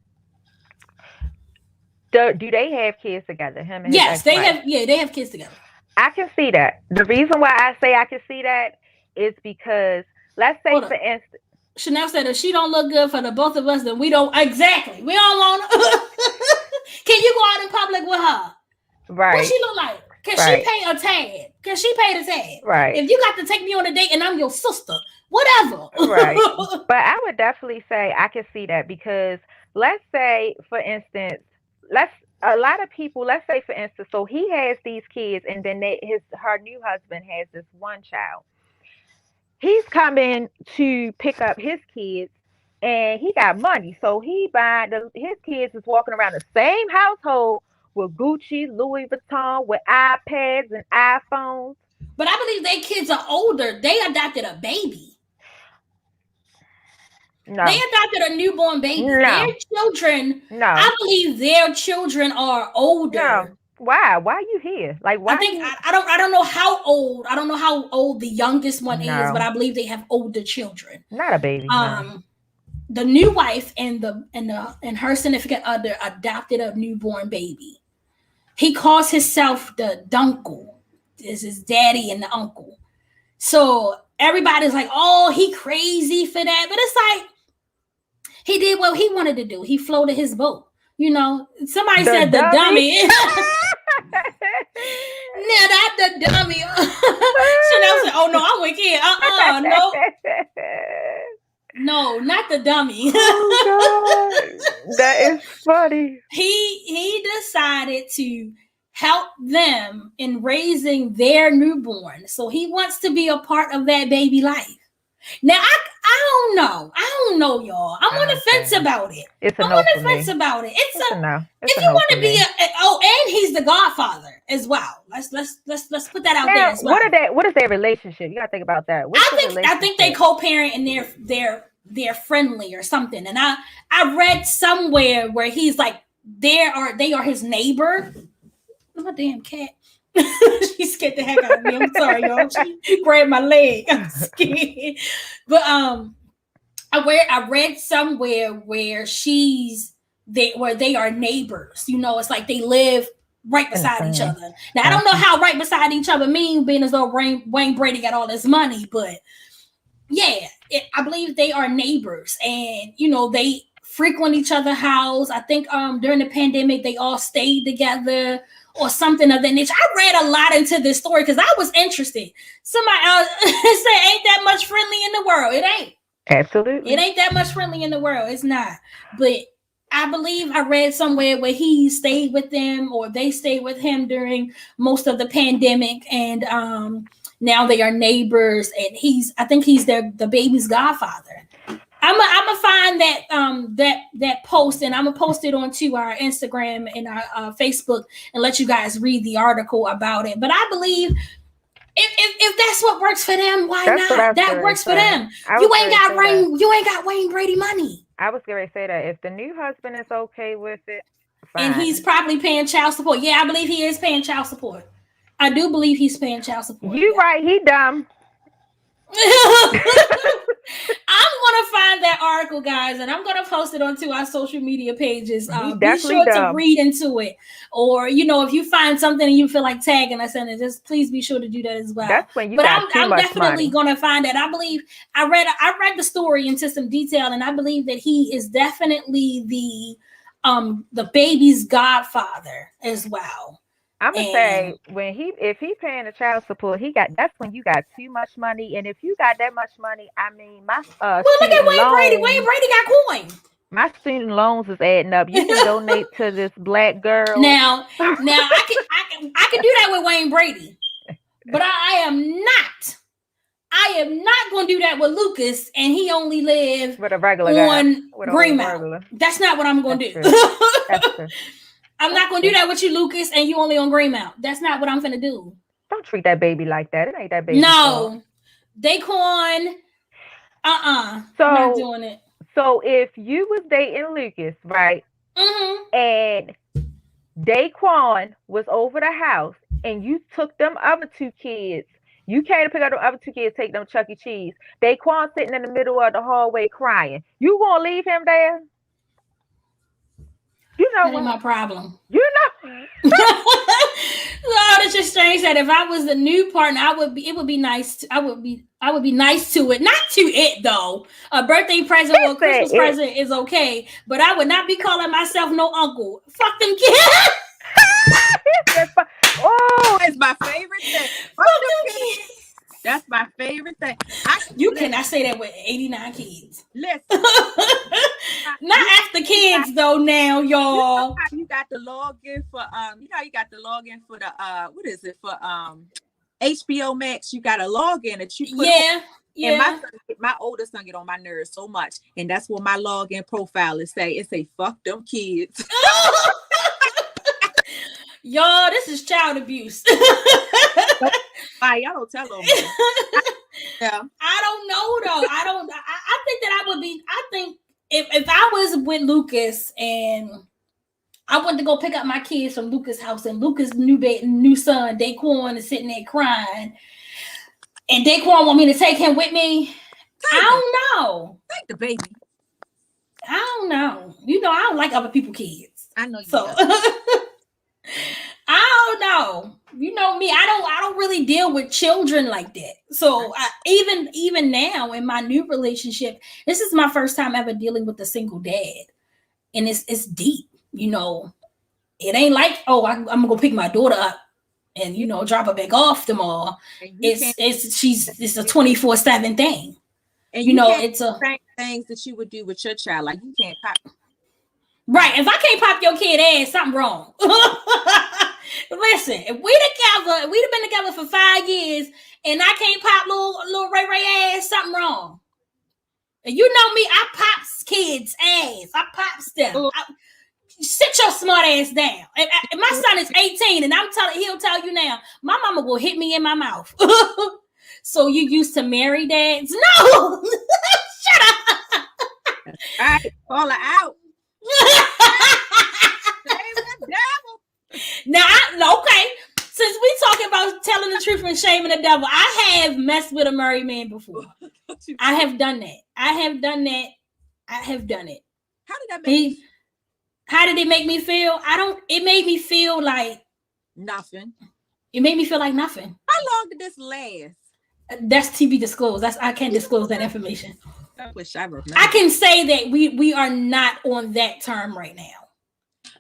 Do they have kids together? Him and his yes, they ex-wife? have. Yeah, they have kids together. I can see that. The reason why I say I can see that is because, let's say, for instance, Chanel said if she don't look good for the both of us, then we don't. Exactly. We don't want her. Can you go out in public with her? Right. What she look like? Can Right. she pay a tag? Can she pay the tag? Right. If you got to take me on a date and I'm your sister, whatever. Right. But I would definitely say I can see that because let's say, for instance, a lot of people, let's say, for instance, so he has these kids and then her new husband has this one child. He's coming to pick up his kids and he got money. So his kids is walking around the same household with Gucci, Louis Vuitton, with iPads and iPhones. But I believe their kids are older. They adopted a baby. No. They adopted a newborn baby. No. Their children, No. I believe their children are older. No. Why? Why are you here? Like, why? I think I don't know how old. I don't know how old the youngest one is, but I believe they have older children. Not a baby. No. The new wife and her significant other adopted a newborn baby. He calls himself the dunkle. This is his daddy and the uncle. So everybody's like, "Oh, he crazy for that," but it's like he did what he wanted to do. He floated his boat. You know, somebody said the dummy. No, not the dummy. Chanel said, "Oh no, I'm with you. No, not the dummy." Oh, God. That is funny. He decided to help them in raising their newborn, so he wants to be a part of that baby life. Now, I don't know, y'all. I'm on the fence about it. I'm on the fence about it. It's a no. If you no want to be and he's the godfather as well. Let's put that out there as well. What is their relationship? You gotta think about that. I think they co-parent and they're friendly or something. And I read somewhere where he's like they are his neighbor. Oh, my damn cat. She scared the heck out of me. I'm sorry, y'all. She grabbed my leg. I'm scared. But I read somewhere where they are neighbors. You know, it's like they live right beside each other. Now I don't know how right beside each other mean, being as though Wayne Brady got all this money, but yeah, I believe they are neighbors, and you know they frequent each other's house. I think during the pandemic they all stayed together or something of that nature. I read a lot into this story because I was interested. Somebody else said, "Ain't that much friendly in the world?" It ain't. Absolutely, it ain't that much friendly in the world. It's not. But I believe I read somewhere where he stayed with them or they stayed with him during most of the pandemic, and now they are neighbors, and I think he's the baby's godfather. I'm gonna find that post, and I'm gonna post it onto our Instagram and our Facebook and let you guys read the article about it. But I believe if that's what works for them, why not? That works for them. You ain't got Wayne Brady money. I was going to say that if the new husband is okay with it, fine. And he's probably paying child support. Yeah, I believe he is paying child support. I do believe he's paying child support. You right, he dumb. I'm gonna find that article, guys, and I'm gonna post it onto our social media pages. Be sure to read into it, or if you find something and you feel like tagging us in it, just please be sure to do that as well. That's when you but got I'm much definitely money. gonna find that. I believe I read the story into some detail, and I believe that he is definitely the baby's godfather as well. I'm gonna say if he paying the child support, that's when you got too much money. And if you got that much money, I mean, my well, look at Wayne Brady. Wayne Brady got coin. My student loans is adding up. You can donate to this black girl. Now I can do that with Wayne Brady, but I am not going to do that with Lucas, and he only lives with a regular on Greenmount. That's not what I'm going to do. That's true. I'm not going to do that with you, Lucas, and you only on Greenmount. That's not what I'm going to do. Don't treat that baby like that. It ain't that baby. No. Daquan, So, not doing it. So if you was dating Lucas, right, and Daquan was over the house, and you took them other two kids, you came to pick up the other two kids, take them Chuck E. Cheese. Daquan sitting in the middle of the hallway crying. You gonna leave him there? You know what? My problem. You know. Well, it's just strange that if I was the new partner, it would be nice. I would be nice to it. Not to it though. A birthday present or a Christmas present is okay, but I would not be calling myself no uncle. Fuck them kids. Oh, it's my favorite thing. Fuck them kids. That's my favorite thing. You cannot say that with 89 kids. Listen. Not after kids though now, y'all. You got the login for you got the login for the what is it for HBO Max? You got a login that you put on. And my oldest son get on my nerves so much, and that's what my login profile is say. It say fuck them kids. Y'all, this is child abuse. Y'all don't tell them. Yeah. I don't know though. I think that I would be. I think if I was with Lucas and I went to go pick up my kids from Lucas' house, and Lucas' new son Daquan is sitting there crying, and Daquan want me to take him with me. I don't know. Take the baby. I don't know. I don't like other people's kids. I know you. So I don't know. You know me. I don't really deal with children like that. So even now in my new relationship, this is my first time ever dealing with a single dad, and it's deep. It ain't like I'm gonna go pick my daughter up and drop her back off tomorrow. It's a 24/7 thing. And it's a things that you would do with your child. Like you can't pop. Right. If I can't pop your kid ass, something wrong. Listen, if we'd have been together for 5 years and I can't pop little Ray ass, something wrong. And you know me, I pops kids ass. I pops them. Sit your smart ass down. And my son is 18, and he'll tell you now, my mama will hit me in my mouth. So you used to marry dads? No! Shut up! All right, call her out. Now, okay. Since we talking about telling the truth and shaming the devil, I have messed with a married man before. I have done that. I have done it. How did that make you? How did it make me feel? It made me feel like nothing. It made me feel like nothing. How long did this last? That's to be disclosed. I can't disclose that information. I wish I remember. I can say that we are not on that term right now.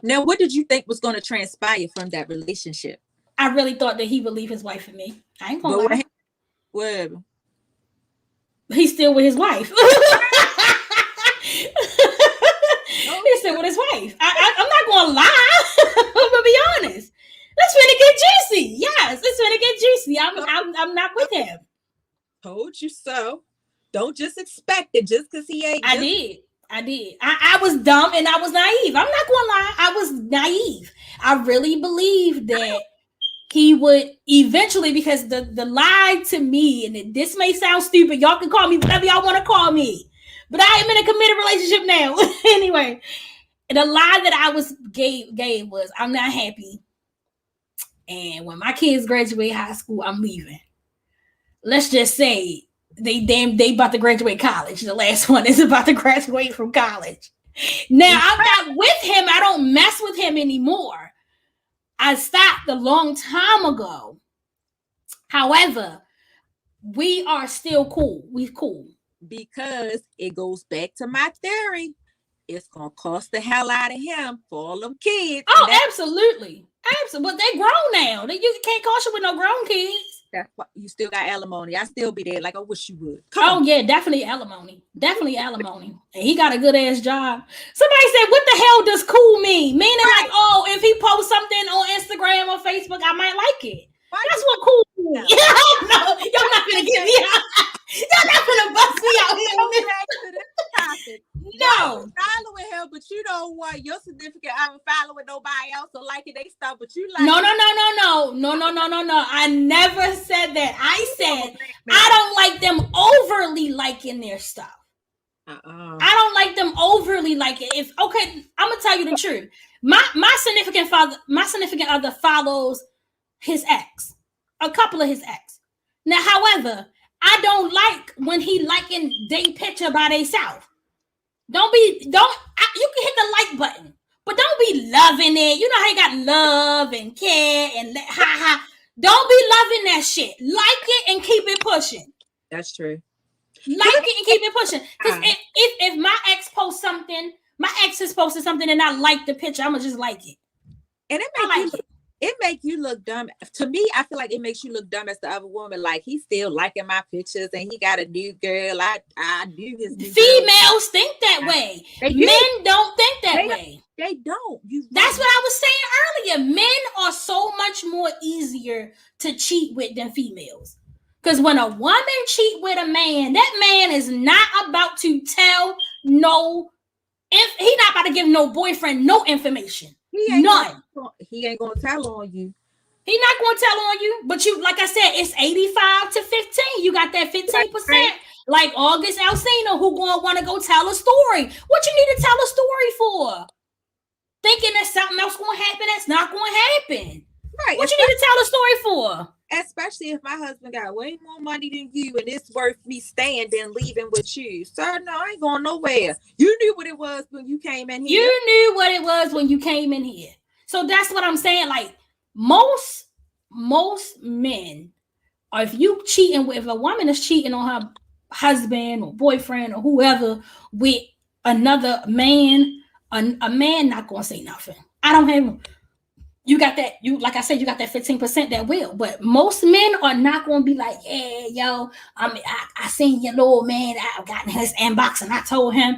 Now, what did you think was going to transpire from that relationship? I really thought that he would leave his wife for me. I ain't gonna lie. What? He's still with his wife. He's still with his wife. I'm not gonna lie. I'm gonna be honest. Let's finna get juicy. Yes, let's finna get juicy. I'm not with him. Told you so. Don't just expect it just because he ain't. I did. I was dumb and I was naive. I'm not gonna lie. I was naive. I really believed that he would eventually, because the lie to me, and this may sound stupid. Y'all can call me whatever y'all want to call me, but I am in a committed relationship now. Anyway, the lie that I gave was I'm not happy. And when my kids graduate high school, I'm leaving. Let's just say they about to graduate college. The last one is about to graduate from college. Now I'm not with him. I don't mess with him anymore. I stopped a long time ago. However, we are still cool. We cool. Because it goes back to my theory. It's gonna cost the hell out of him for all them kids. Oh, absolutely. But they grown now. You can't cost you with no grown kids. That's why you still got alimony. I still be there like I wish you would. Yeah, definitely alimony. Definitely alimony. And he got a good ass job. Somebody said, what the hell does cool mean? Meaning like, oh, if he posts something on Instagram or Facebook, I might like it. That's what cool means. No, y'all not gonna get me out. Y'all not gonna bust me out here. No. Following him, but you don't want your significant other following nobody else or liking they stuff, but you like No. I never said that. I said I don't like them overly liking their stuff. I don't like them overly like it. I'm gonna tell you the truth. My significant other follows his ex, a couple of his ex. Now, however, I don't like when he liking they picture by themselves. You can hit the like button, but don't be loving it. You know how you got love and care and Don't be loving that shit. Like it and keep it pushing. That's true. Like it and keep it pushing. Because if my ex posts something, my ex has posted something and I like the picture, I'm gonna just like it. And it make you look dumb. To me, I feel like it makes you look dumb as the other woman. Like, he's still liking my pictures and he got a new girl. I knew his new females think that way. Men don't think that way. They don't. That's what I was saying earlier. Men are so much more easier to cheat with than females. Because when a woman cheat with a man, that man is not about to tell he's not about to give no boyfriend no information. None. He ain't gonna tell on you. He's not gonna tell on you. But you, like I said, it's 85 to 15. You got that 15%. Like August Alsina, who gonna want to go tell a story. What you need to tell a story for? Thinking that something else gonna happen that's not gonna happen. Right. What you need to tell a story for? Especially if my husband got way more money than you and it's worth me staying than leaving with you. Sir, no, I ain't going nowhere. You knew what it was when you came in here. You knew what it was when you came in here. So that's what I'm saying. Like most men, or if a woman is cheating on her husband or boyfriend or whoever with another man, a man not going to say nothing. I don't have... You got that, like I said, you got that 15% that will, but most men are not going to be like, yeah, yo, I seen your little man, I got in his inbox and I told him.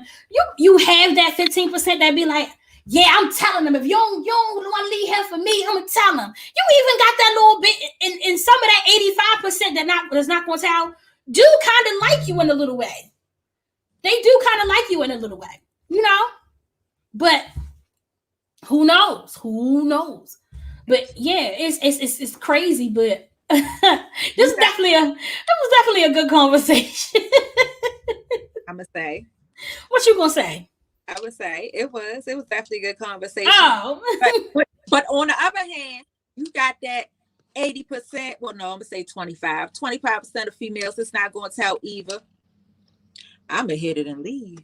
You have that 15% that be like, yeah, I'm telling him, if you don't want to leave here for me, I'm going to tell him. You even got that little bit in some of that 85% that's not going to tell, do kind of like you in a little way. They do kind of like you in a little way, you know, but who knows? But yeah, it's crazy. But it was definitely a good conversation. I'm gonna say. What you gonna say? I would say it was definitely a good conversation. Oh, but on the other hand, you got that 80%. Well, no, I'm gonna say 25. 25% of females is not gonna tell Eva, I'm gonna hit it and leave.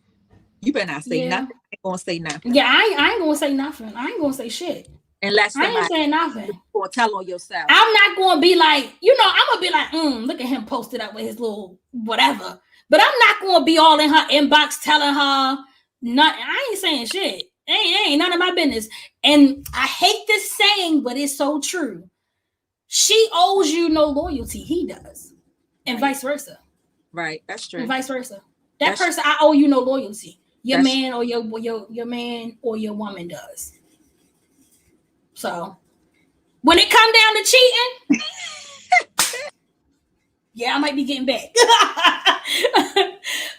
You better not say nothing. I ain't gonna say nothing. Yeah, I ain't gonna say nothing. I ain't gonna say shit. Unless I ain't saying nothing. Or tell on yourself. I'm not gonna be like, I'm gonna be like, look at him posted up with his little whatever. But I'm not gonna be all in her inbox telling her nothing. I ain't saying shit. Ain't none of my business. And I hate this saying, but it's so true. She owes you no loyalty. He does. And vice versa. Right. That's true. And vice versa. That person, I owe you no loyalty. Your man or your man or your woman does. So when it come down to cheating, I might be getting back.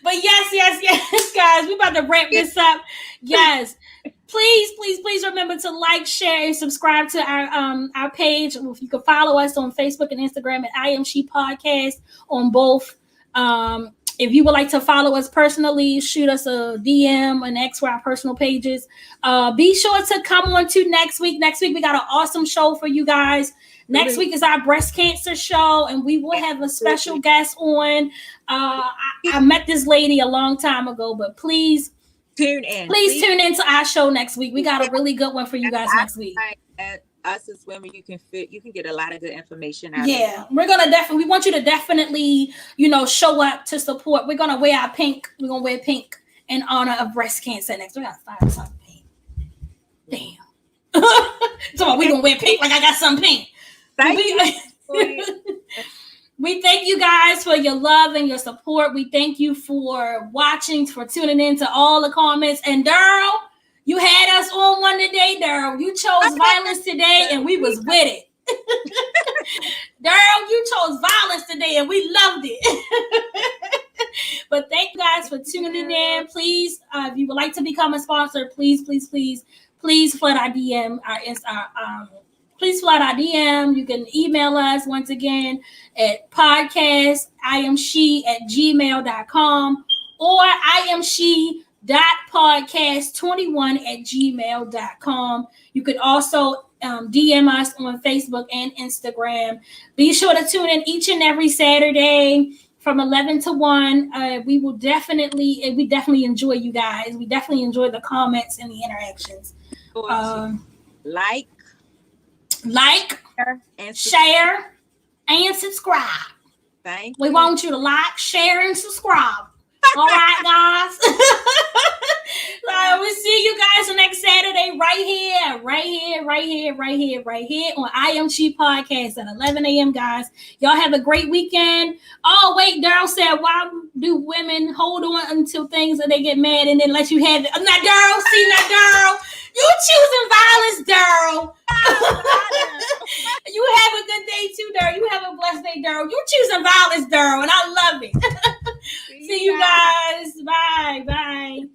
But yes, guys, we about to wrap this up. Yes. Please remember to like, share, and subscribe to our page. If you can follow us on Facebook and Instagram at I.Am.She Podcast on both If you would like to follow us personally, shoot us a DM and X for our personal pages. Be sure to come on to next week. Next week, we got an awesome show for you guys. Next week is our breast cancer show, and we will have a special guest on. I met this lady a long time ago, but please tune in. Please tune in to our show next week. We got a really good one for you guys next week. Us as women, you can get a lot of good information out of we're gonna we want you to definitely, show up to support. We're gonna wear our pink. We're gonna wear pink in honor of breast cancer next. We gotta find something pink. Damn. So we're gonna wear pink like I got something pink. We thank you guys for your love and your support. We thank you for watching, for tuning in to all the comments. And Daryl, you had us on one today, Daryl. You chose violence today, and we was with it. Daryl, you chose violence today, and we loved it. But thank you guys for tuning in. Please, if you would like to become a sponsor, please flood our DM, please flood our DM. You can email us once again at PodcastIAmShe@gmail.com or IamShe.podcast21@gmail.com. You could also DM us on Facebook and Instagram. Be sure to tune in each and every Saturday from 11 to 1. We definitely enjoy you guys. We definitely enjoy the comments and the interactions. Like, share, and subscribe. We want you to like, share, and subscribe. All right, guys. We'll see you guys next Saturday right here on I.Am.She Podcast at 11 a.m., guys. Y'all have a great weekend. Oh, wait, Daryl said, why do women hold on until things that they get mad and then let you have it? Not Daryl. See, not Daryl. You choosing violence, Daryl. You have a good day too, Daryl. You have a blessed day, Daryl. You choosing violence, Daryl, and I love it. See you guys. Bye.